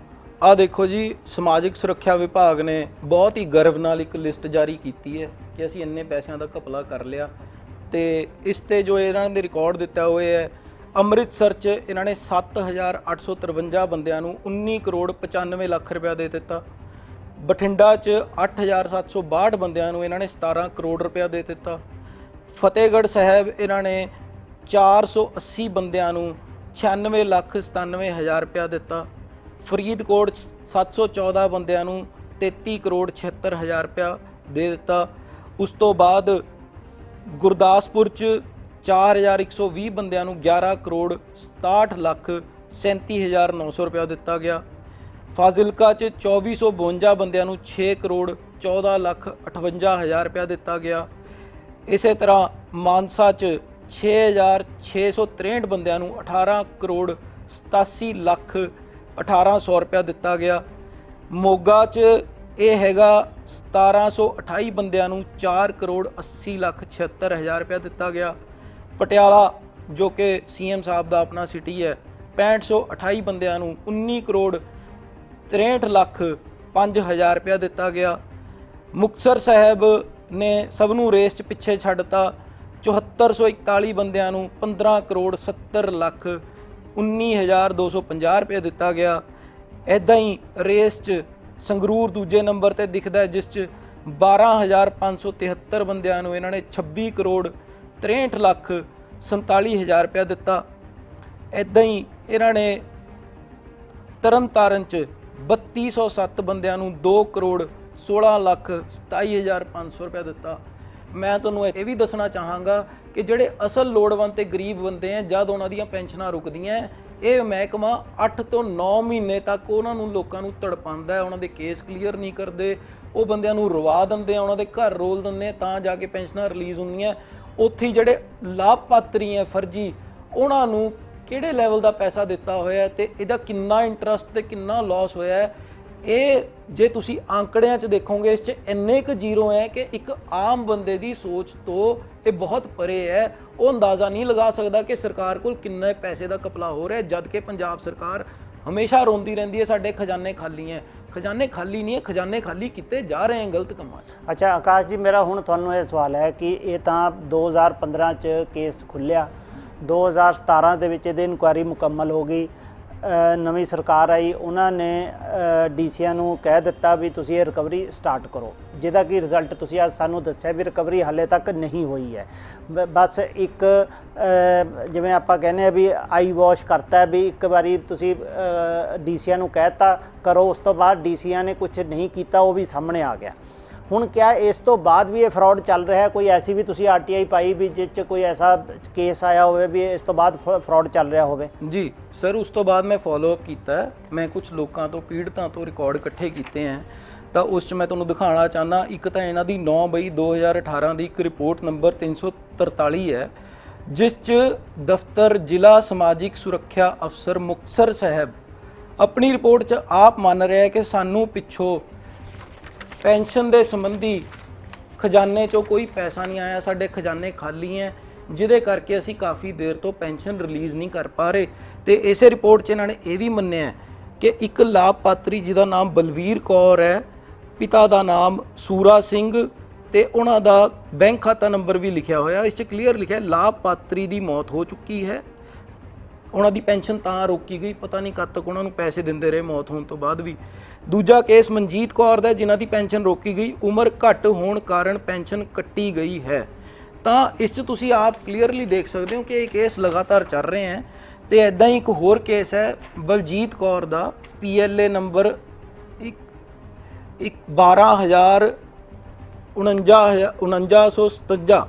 ਆ ਦੇਖੋ ਜੀ, ਸਮਾਜਿਕ ਸੁਰੱਖਿਆ ਵਿਭਾਗ ਨੇ ਬਹੁਤ ਹੀ ਗਰਵ ਨਾਲ ਇੱਕ ਲਿਸਟ ਜਾਰੀ ਕੀਤੀ ਹੈ ਕਿ ਅਸੀਂ ਇੰਨੇ ਪੈਸਿਆਂ ਦਾ ਘਪਲਾ ਕਰ ਲਿਆ। ਤੇ ਇਸ ਤੇ ਜੋ ਇਹਨਾਂ ਨੇ ਰਿਕਾਰਡ ਦਿੱਤਾ ਹੋਇਆ ਹੈ, ਅੰਮ੍ਰਿਤਸਰ 'ਚ ਇਹਨਾਂ ਨੇ 7853 ਬੰਦਿਆਂ ਨੂੰ 19 ਕਰੋੜ 95 ਲੱਖ ਰੁਪਇਆ ਦੇ ਦਿੱਤਾ। ਬਠਿੰਡਾ 'ਚ 8762 ਬੰਦਿਆਂ ਨੂੰ ਇਹਨਾਂ ਨੇ 17 ਕਰੋੜ ਰੁਪਇਆ ਦੇ ਦਿੱਤਾ। ਫਤਿਹਗੜ੍ਹ ਸਾਹਿਬ ਇਹਨਾਂ ਨੇ 480 ਬੰਦਿਆਂ ਨੂੰ 96 ਲੱਖ 97 ਹਜ਼ਾਰ ਰੁਪਇਆ ਦਿੱਤਾ। ਫਰੀਦਕੋਟ 'ਚ 714 ਬੰਦਿਆਂ ਨੂੰ 33 ਕਰੋੜ 76 ਹਜ਼ਾਰ ਰੁਪਇਆ ਦੇ ਦਿੱਤਾ। ਉਸ ਤੋਂ ਬਾਅਦ ਗੁਰਦਾਸਪੁਰ 'ਚ 4120 ਬੰਦਿਆਂ ਨੂੰ 11 ਕਰੋੜ 67 ਲੱਖ 37 ਹਜ਼ਾਰ 900 ਰੁਪਇਆ ਦਿੱਤਾ ਗਿਆ। ਫਾਜ਼ਿਲਕਾ 'ਚ 2452 ਬੰਦਿਆਂ ਨੂੰ 6 ਕਰੋੜ 14 ਲੱਖ 58 ਹਜ਼ਾਰ ਰੁਪਇਆ ਦਿੱਤਾ ਗਿਆ। ਇਸੇ ਤਰ੍ਹਾਂ ਮਾਨਸਾ 'ਚ 6663 ਬੰਦਿਆਂ ਨੂੰ 18 ਕਰੋੜ 87 ਲੱਖ 1800 ਰੁਪਇਆ ਦਿੱਤਾ ਗਿਆ। ਮੋਗਾ 'ਚ ਇਹ ਹੈਗਾ 1728 ਬੰਦਿਆਂ ਨੂੰ 4 ਕਰੋੜ 80 ਲੱਖ 76 ਹਜ਼ਾਰ ਰੁਪਇਆ ਦਿੱਤਾ ਗਿਆ। ਪਟਿਆਲਾ ਜੋ ਕਿ ਸੀਐਮ ਸਾਹਿਬ ਦਾ ਆਪਣਾ ਸਿਟੀ ਹੈ, 6528 ਬੰਦਿਆਂ ਨੂੰ 19 ਕਰੋੜ 63 ਲੱਖ 5 ਹਜ਼ਾਰ ਰੁਪਇਆ ਦਿੱਤਾ ਗਿਆ। ਮੁਕਤਸਰ ਸਾਹਿਬ ਨੇ ਸਭ ਨੂੰ ਰੇਸ 'ਚ ਪਿੱਛੇ ਛੱਡਤਾ, 7441 ਬੰਦਿਆਂ ਨੂੰ 15 ਕਰੋੜ 70 ਲੱਖ 19,250 ਰੁਪਏ ਦਿੱਤਾ ਗਿਆ। ਇੱਦਾਂ ਹੀ ਰੇਸ 'ਚ ਸੰਗਰੂਰ ਦੂਜੇ ਨੰਬਰ ਤੇ ਦਿਖਦਾ ਹੈ, ਜਿਸ 'ਚ 12,573 ਬੰਦਿਆਂ ਨੂੰ ਇਹਨਾਂ ਨੇ 26 ਕਰੋੜ 63 ਲੱਖ 47 ਹਜ਼ਾਰ ਰੁਪਇਆ ਦਿੱਤਾ। ਇੱਦਾਂ ਹੀ ਇਹਨਾਂ ਨੇ ਤਰਨਤਾਰਨ 'ਚ 3207 ਬੰਦਿਆਂ ਨੂੰ 2 ਕਰੋੜ 16 ਲੱਖ 27 ਹਜ਼ਾਰ 500 ਰੁਪਇਆ ਦਿੱਤਾ। ਮੈਂ ਤੁਹਾਨੂੰ ਇਹ ਵੀ ਦੱਸਣਾ ਚਾਹਾਂਗਾ ਕਿ ਜਿਹੜੇ ਅਸਲ ਲੋੜਵੰਦ ਤੇ ਗਰੀਬ ਬੰਦੇ ਆ, ਜਦ ਉਹਨਾਂ ਦੀਆਂ ਪੈਨਸ਼ਨਾਂ ਰੁਕਦੀਆਂ, ਇਹ ਮਹਿਕਮਾ 8 ਤੋਂ 9 ਮਹੀਨੇ ਤੱਕ ਉਹਨਾਂ ਨੂੰ ਲੋਕਾਂ ਨੂੰ ਤੜਪਾਉਂਦਾ ਹੈ, ਉਹਨਾਂ ਦੇ ਕੇਸ ਕਲੀਅਰ ਨਹੀਂ ਕਰਦੇ, ਉਹ ਬੰਦਿਆਂ ਨੂੰ ਰਵਾ ਦਿੰਦੇ ਆ, ਉਹਨਾਂ ਦੇ ਘਰ ਰੋਲ ਦਿੰਦੇ ਆ, ਤਾਂ ਜਾ ਕੇ ਪੈਨਸ਼ਨਾਂ ਰਿਲੀਜ਼ ਹੁੰਦੀਆਂ। ਉੱਥੇ ਜਿਹੜੇ ਲਾਭਪਾਤਰੀ ਹੈ ਫਰਜ਼ੀ, ਉਹਨਾਂ ਨੂੰ ਕਿਹੜੇ ਲੈਵਲ ਦਾ ਪੈਸਾ ਦਿੱਤਾ ਹੋਇਆ ਤੇ ਇਹਦਾ ਕਿੰਨਾ ਇੰਟਰਸਟ ਤੇ ਕਿੰਨਾ ਲਾਸ ਹੋਇਆ ਹੈ, ਇਹ ਜੇ ਤੁਸੀਂ ਆંકੜਿਆਂ 'ਚ ਦੇਖੋਗੇ ਇਸ 'ਚ ਇੰਨੇ ਕੁ ਜ਼ੀਰੋ ਹੈ ਕਿ ਇੱਕ ਆਮ ਬੰਦੇ ਦੀ ਸੋਚ ਤੋਂ ਇਹ ਬਹੁਤ ਪਰੇ ਹੈ। ਉਹ ਅੰਦਾਜ਼ਾ ਨਹੀਂ ਲਗਾ ਸਕਦਾ ਕਿ ਸਰਕਾਰ ਕੋਲ ਕਿੰਨੇ ਪੈਸੇ ਦਾ ਘਪਲਾ ਹੋ ਰਿਹਾ, ਜਦ ਕਿ ਪੰਜਾਬ ਸਰਕਾਰ ਹਮੇਸ਼ਾ ਰੋਂਦੀ ਰਹਿੰਦੀ ਹੈ ਸਾਡੇ ਖਜ਼ਾਨੇ ਖਾਲੀ ਹੈ। ਖਜ਼ਾਨੇ ਖਾਲੀ ਨਹੀਂ ਹੈ, ਖਜ਼ਾਨੇ ਖਾਲੀ ਕੀਤੇ ਜਾ ਰਹੇ ਹਨ ਗਲਤ ਕੰਮਾਂ 'ਚ। ਅੱਛਾ ਆਕਾਸ਼ ਜੀ, ਮੇਰਾ ਹੁਣ ਤੁਹਾਨੂੰ ਇਹ ਸਵਾਲ ਹੈ ਕਿ ਇਹ ਤਾਂ 2015 'ਚ ਕੇਸ ਖੁੱਲ੍ਹਿਆ, 2017 ਦੇ ਵਿੱਚ ਇਹਦੀ ਇਨਕੁਆਇਰੀ ਮੁਕੰਮਲ ਹੋ ਗਈ, ਨਵੀਂ ਸਰਕਾਰ ਆਈ, ਉਹਨਾਂ ਨੇ ਡੀਸੀਆਂ ਨੂੰ ਕਹਿ ਦਿੱਤਾ ਵੀ ਤੁਸੀਂ ਇਹ ਰਿਕਵਰੀ ਸਟਾਰਟ ਕਰੋ, ਜਿਹਦਾ ਕਿ ਰਿਜ਼ਲਟ ਤੁਸੀਂ ਅੱਜ ਸਾਨੂੰ ਦੱਸਿਆ ਵੀ ਰਿਕਵਰੀ ਹਾਲੇ ਤੱਕ ਨਹੀਂ ਹੋਈ ਹੈ। ਬਸ ਇੱਕ ਜਿਵੇਂ ਆਪਾਂ ਕਹਿੰਦੇ ਆ ਵੀ ਆਈ ਵਾਸ਼ ਕਰਤਾ, ਵੀ ਇੱਕ ਵਾਰੀ ਤੁਸੀਂ ਡੀਸੀਆਂ ਨੂੰ ਕਹਿਤਾ ਕਰੋ, ਉਸ ਤੋਂ ਬਾਅਦ ਡੀਸੀਆਂ ਨੇ ਕੁਝ ਨਹੀਂ ਕੀਤਾ, ਉਹ ਵੀ ਸਾਹਮਣੇ ਆ ਗਿਆ। ਹੁਣ ਕਿਆ ਇਸ ਤੋਂ ਬਾਅਦ ਵੀ ਇਹ ਫਰਾਡ ਚੱਲ ਰਿਹਾ? ਕੋਈ ਐਸੀ ਵੀ ਤੁਸੀਂ ਆਰਟੀਆਈ ਪਾਈ ਵੀ ਜਿਸ 'ਚ ਕੋਈ ਐਸਾ ਕੇਸ ਆਇਆ ਹੋਵੇ ਵੀ ਇਸ ਤੋਂ ਬਾਅਦ ਫਰਾਡ ਚੱਲ ਰਿਹਾ ਹੋਵੇ? ਜੀ ਸਰ, ਉਸ ਤੋਂ ਬਾਅਦ ਮੈਂ ਫੋਲੋਅਪ ਕੀਤਾ, ਮੈਂ ਕੁਝ ਲੋਕਾਂ ਤੋਂ, ਪੀੜਤਾਂ ਤੋਂ ਰਿਕਾਰਡ ਇਕੱਠੇ ਕੀਤੇ ਹੈ, ਤਾਂ ਉਸ 'ਚ ਮੈਂ ਤੁਹਾਨੂੰ ਦਿਖਾਉਣਾ ਚਾਹੁੰਦਾ। ਇੱਕ ਤਾਂ ਇਹਨਾਂ ਦੀ 9/2018 ਦੀ ਇੱਕ ਰਿਪੋਰਟ ਨੰਬਰ 343 ਹੈ, ਜਿਸ 'ਚ ਦਫ਼ਤਰ ਜ਼ਿਲ੍ਹਾ ਸਮਾਜਿਕ ਸੁਰੱਖਿਆ ਅਫਸਰ ਮੁਕਤਸਰ ਸਾਹਿਬ ਆਪਣੀ ਰਿਪੋਰਟ 'ਚ ਆਪ ਮੰਨ ਰਿਹਾ ਕਿ ਸਾਨੂੰ ਪਿੱਛੋਂ ਪੈਨਸ਼ਨ ਦੇ ਸੰਬੰਧੀ ਖਜ਼ਾਨੇ 'ਚੋਂ ਕੋਈ ਪੈਸਾ ਨਹੀਂ ਆਇਆ, ਸਾਡੇ ਖਜ਼ਾਨੇ ਖਾਲੀ ਹੈ, ਜਿਹਦੇ ਕਰਕੇ ਅਸੀਂ ਕਾਫੀ ਦੇਰ ਤੋਂ ਪੈਨਸ਼ਨ ਰਿਲੀਜ਼ ਨਹੀਂ ਕਰ ਪਾ ਰਹੇ। ਤੇ ਇਸੇ ਰਿਪੋਰਟ 'ਚ ਇਹਨਾਂ ਨੇ ਇਹ ਵੀ ਮੰਨਿਆ ਕਿ ਇੱਕ ਲਾਭਪਾਤਰੀ ਜਿਹਦਾ ਨਾਮ ਬਲਵੀਰ ਕੌਰ ਹੈ, ਪਿਤਾ ਦਾ ਨਾਮ ਸੂਰਾ ਸਿੰਘ, ਤੇ ਉਹਨਾਂ ਦਾ ਬੈਂਕ ਖਾਤਾ ਨੰਬਰ ਵੀ ਲਿਖਿਆ ਹੋਇਆ, ਇਸ 'ਚ ਕਲੀਅਰ ਲਿਖਿਆ ਲਾਭਪਾਤਰੀ ਦੀ ਮੌਤ ਹੋ ਚੁੱਕੀ ਹੈ, ਉਹਨਾਂ ਦੀ ਪੈਨਸ਼ਨ ਤਾਂ ਰੋਕੀ ਗਈ, ਪਤਾ ਨਹੀਂ ਕਦ ਤੱਕ ਉਹਨਾਂ ਨੂੰ ਪੈਸੇ ਦਿੰਦੇ ਰਹੇ ਮੌਤ ਹੋਣ ਤੋਂ ਬਾਅਦ ਵੀ। ਦੂਜਾ ਕੇਸ ਮਨਜੀਤ ਕੌਰ ਦਾ, ਜਿਨ੍ਹਾਂ ਦੀ ਪੈਨਸ਼ਨ ਰੋਕੀ ਗਈ, ਉਮਰ ਘੱਟ ਹੋਣ ਕਾਰਨ ਪੈਨਸ਼ਨ ਕੱਟੀ ਗਈ ਹੈ। ਤਾਂ ਇਸ 'ਚ ਤੁਸੀਂ ਆਪ ਕਲੀਅਰਲੀ ਦੇਖ ਸਕਦੇ ਹੋ ਕਿ ਇਹ ਕੇਸ ਲਗਾਤਾਰ ਚੱਲ ਰਹੇ ਹੈ। ਤੇ ਐਦਾਂ ਹੀ ਇੱਕ ਹੋਰ ਕੇਸ ਹੈ ਬਲਜੀਤ ਕੌਰ ਦਾ, PLA ਨੰਬਰ 12957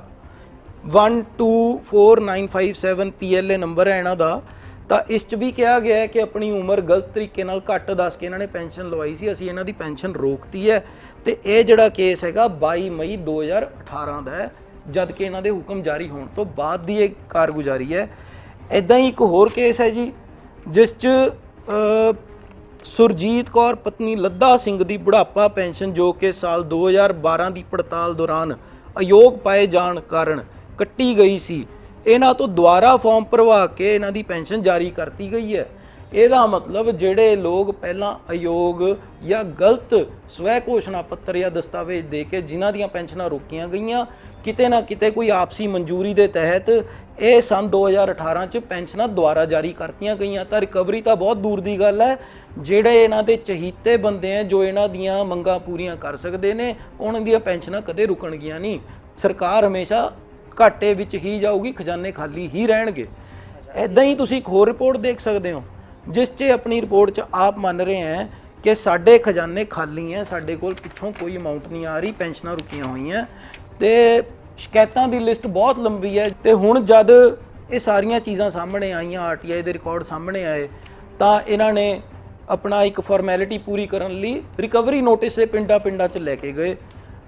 124957 PLA ਨੰਬਰ ਹੈ ਇਹਨਾਂ ਦਾ। ਤਾਂ ਇਸ 'ਚ ਵੀ ਕਿਹਾ ਗਿਆ ਹੈ ਕਿ ਆਪਣੀ ਉਮਰ ਗਲਤ ਤਰੀਕੇ ਨਾਲ ਘੱਟ ਦੱਸ ਕੇ ਇਹਨਾਂ ਨੇ ਪੈਨਸ਼ਨ ਲਵਾਈ ਸੀ, ਅਸੀਂ ਇਹਨਾਂ ਦੀ ਪੈਨਸ਼ਨ ਰੋਕਤੀ ਹੈ। ਤੇ ਇਹ ਜਿਹੜਾ ਕੇਸ ਹੈਗਾ 22 ਮਈ 2018 ਦਾ ਹੈ, ਜਦ ਕਿ ਇਹਨਾਂ ਦੇ ਹੁਕਮ ਜਾਰੀ ਹੋਣ ਤੋਂ ਬਾਅਦ ਦੀ ਇਹ ਕਾਰਗੁਜ਼ਾਰੀ ਹੈ। ਇੱਦਾਂ ਹੀ ਇੱਕ ਹੋਰ ਕੇਸ ਹੈ ਜੀ, ਜਿਸ 'ਚ ਸੁਰਜੀਤ ਕੌਰ ਪਤਨੀ ਲੱਦਾ ਸਿੰਘ ਦੀ ਬੁਢਾਪਾ ਪੈਨਸ਼ਨ ਜੋ ਕਿ ਸਾਲ 2012 ਦੀ ਪੜਤਾਲ ਦੌਰਾਨ ਅਯੋਗ ਪਾਏ ਜਾਣ ਕਾਰਨ ਕੱਟੀ ਗਈ ਸੀ, ਇਹਨਾਂ ਤੋਂ ਦੁਬਾਰਾ ਫਾਰਮ ਭਰਵਾ ਕੇ ਇਹਨਾਂ ਦੀ ਪੈਨਸ਼ਨ ਜਾਰੀ ਕਰਤੀ ਗਈ ਹੈ। ਇਹਦਾ ਮਤਲਬ ਜਿਹੜੇ ਲੋਕ ਪਹਿਲਾਂ ਅਯੋਗ ਜਾਂ ਗਲਤ ਸਵੈ ਘੋਸ਼ਣਾ ਪੱਤਰ ਜਾਂ ਦਸਤਾਵੇਜ਼ ਦੇ ਕੇ ਜਿਨ੍ਹਾਂ ਦੀਆਂ ਪੈਨਸ਼ਨਾਂ ਰੋਕੀਆਂ ਗਈਆਂ, ਕਿਤੇ ਨਾ ਕਿਤੇ ਕੋਈ ਆਪਸੀ ਮਨਜ਼ੂਰੀ ਦੇ ਤਹਿਤ ਇਹ ਸੰਨ 2018 ਚ ਪੈਨਸ਼ਨਾਂ ਦੁਬਾਰਾ ਜਾਰੀ ਕਰਤੀਆਂ ਗਈਆਂ। ਤਾਂ ਰਿਕਵਰੀ ਤਾਂ ਬਹੁਤ ਦੂਰ ਦੀ ਗੱਲ ਹੈ। ਜਿਹੜੇ ਇਹਨਾਂ ਦੇ ਚਹੀਤੇ ਬੰਦੇ ਆ ਜੋ ਇਹਨਾਂ ਦੀਆਂ ਮੰਗਾਂ ਪੂਰੀਆਂ ਕਰ ਸਕਦੇ ਨੇ, ਉਹਨਾਂ ਦੀਆਂ ਪੈਨਸ਼ਨਾਂ ਕਦੇ ਰੁਕਣਗੀਆਂ ਨਹੀਂ। ਸਰਕਾਰ ਹਮੇਸ਼ਾ ਘਾਟੇ ਵਿੱਚ ਹੀ ਜਾਊਗੀ, ਖਜ਼ਾਨੇ ਖਾਲੀ ਹੀ ਰਹਿਣਗੇ। ਇੱਦਾਂ ਹੀ ਤੁਸੀਂ ਇੱਕ ਹੋਰ ਰਿਪੋਰਟ ਦੇਖ ਸਕਦੇ ਹੋ, ਜਿਸ 'ਚ ਆਪਣੀ ਰਿਪੋਰਟ 'ਚ ਆਪ ਮੰਨ ਰਹੇ ਹੈ ਕਿ ਸਾਡੇ ਖਜ਼ਾਨੇ ਖਾਲੀ ਹੈ, ਸਾਡੇ ਕੋਲ ਪਿੱਛੋਂ ਕੋਈ ਅਮਾਉਂਟ ਨਹੀਂ ਆ ਰਹੀ, ਪੈਨਸ਼ਨਾਂ ਰੁਕੀਆਂ ਹੋਈਆਂ। ਤੇ ਸ਼ਿਕਾਇਤਾਂ ਦੀ ਲਿਸਟ ਬਹੁਤ ਲੰਬੀ ਹੈ। ਤੇ ਹੁਣ ਜਦ ਇਹ ਸਾਰੀਆਂ ਚੀਜ਼ਾਂ ਸਾਹਮਣੇ ਆਈਆਂ, RTI ਦੇ ਰਿਕਾਰਡ ਸਾਹਮਣੇ ਆਏ, ਤਾਂ ਇਹਨਾਂ ਨੇ ਆਪਣਾ ਇੱਕ ਫਾਰਮੈਲਿਟੀ ਪੂਰੀ ਕਰਨ ਲਈ ਰਿਕਵਰੀ ਨੋਟਿਸ ਇਹ ਪਿੰਡਾਂ 'ਚ ਲੈ ਕੇ ਗਏ।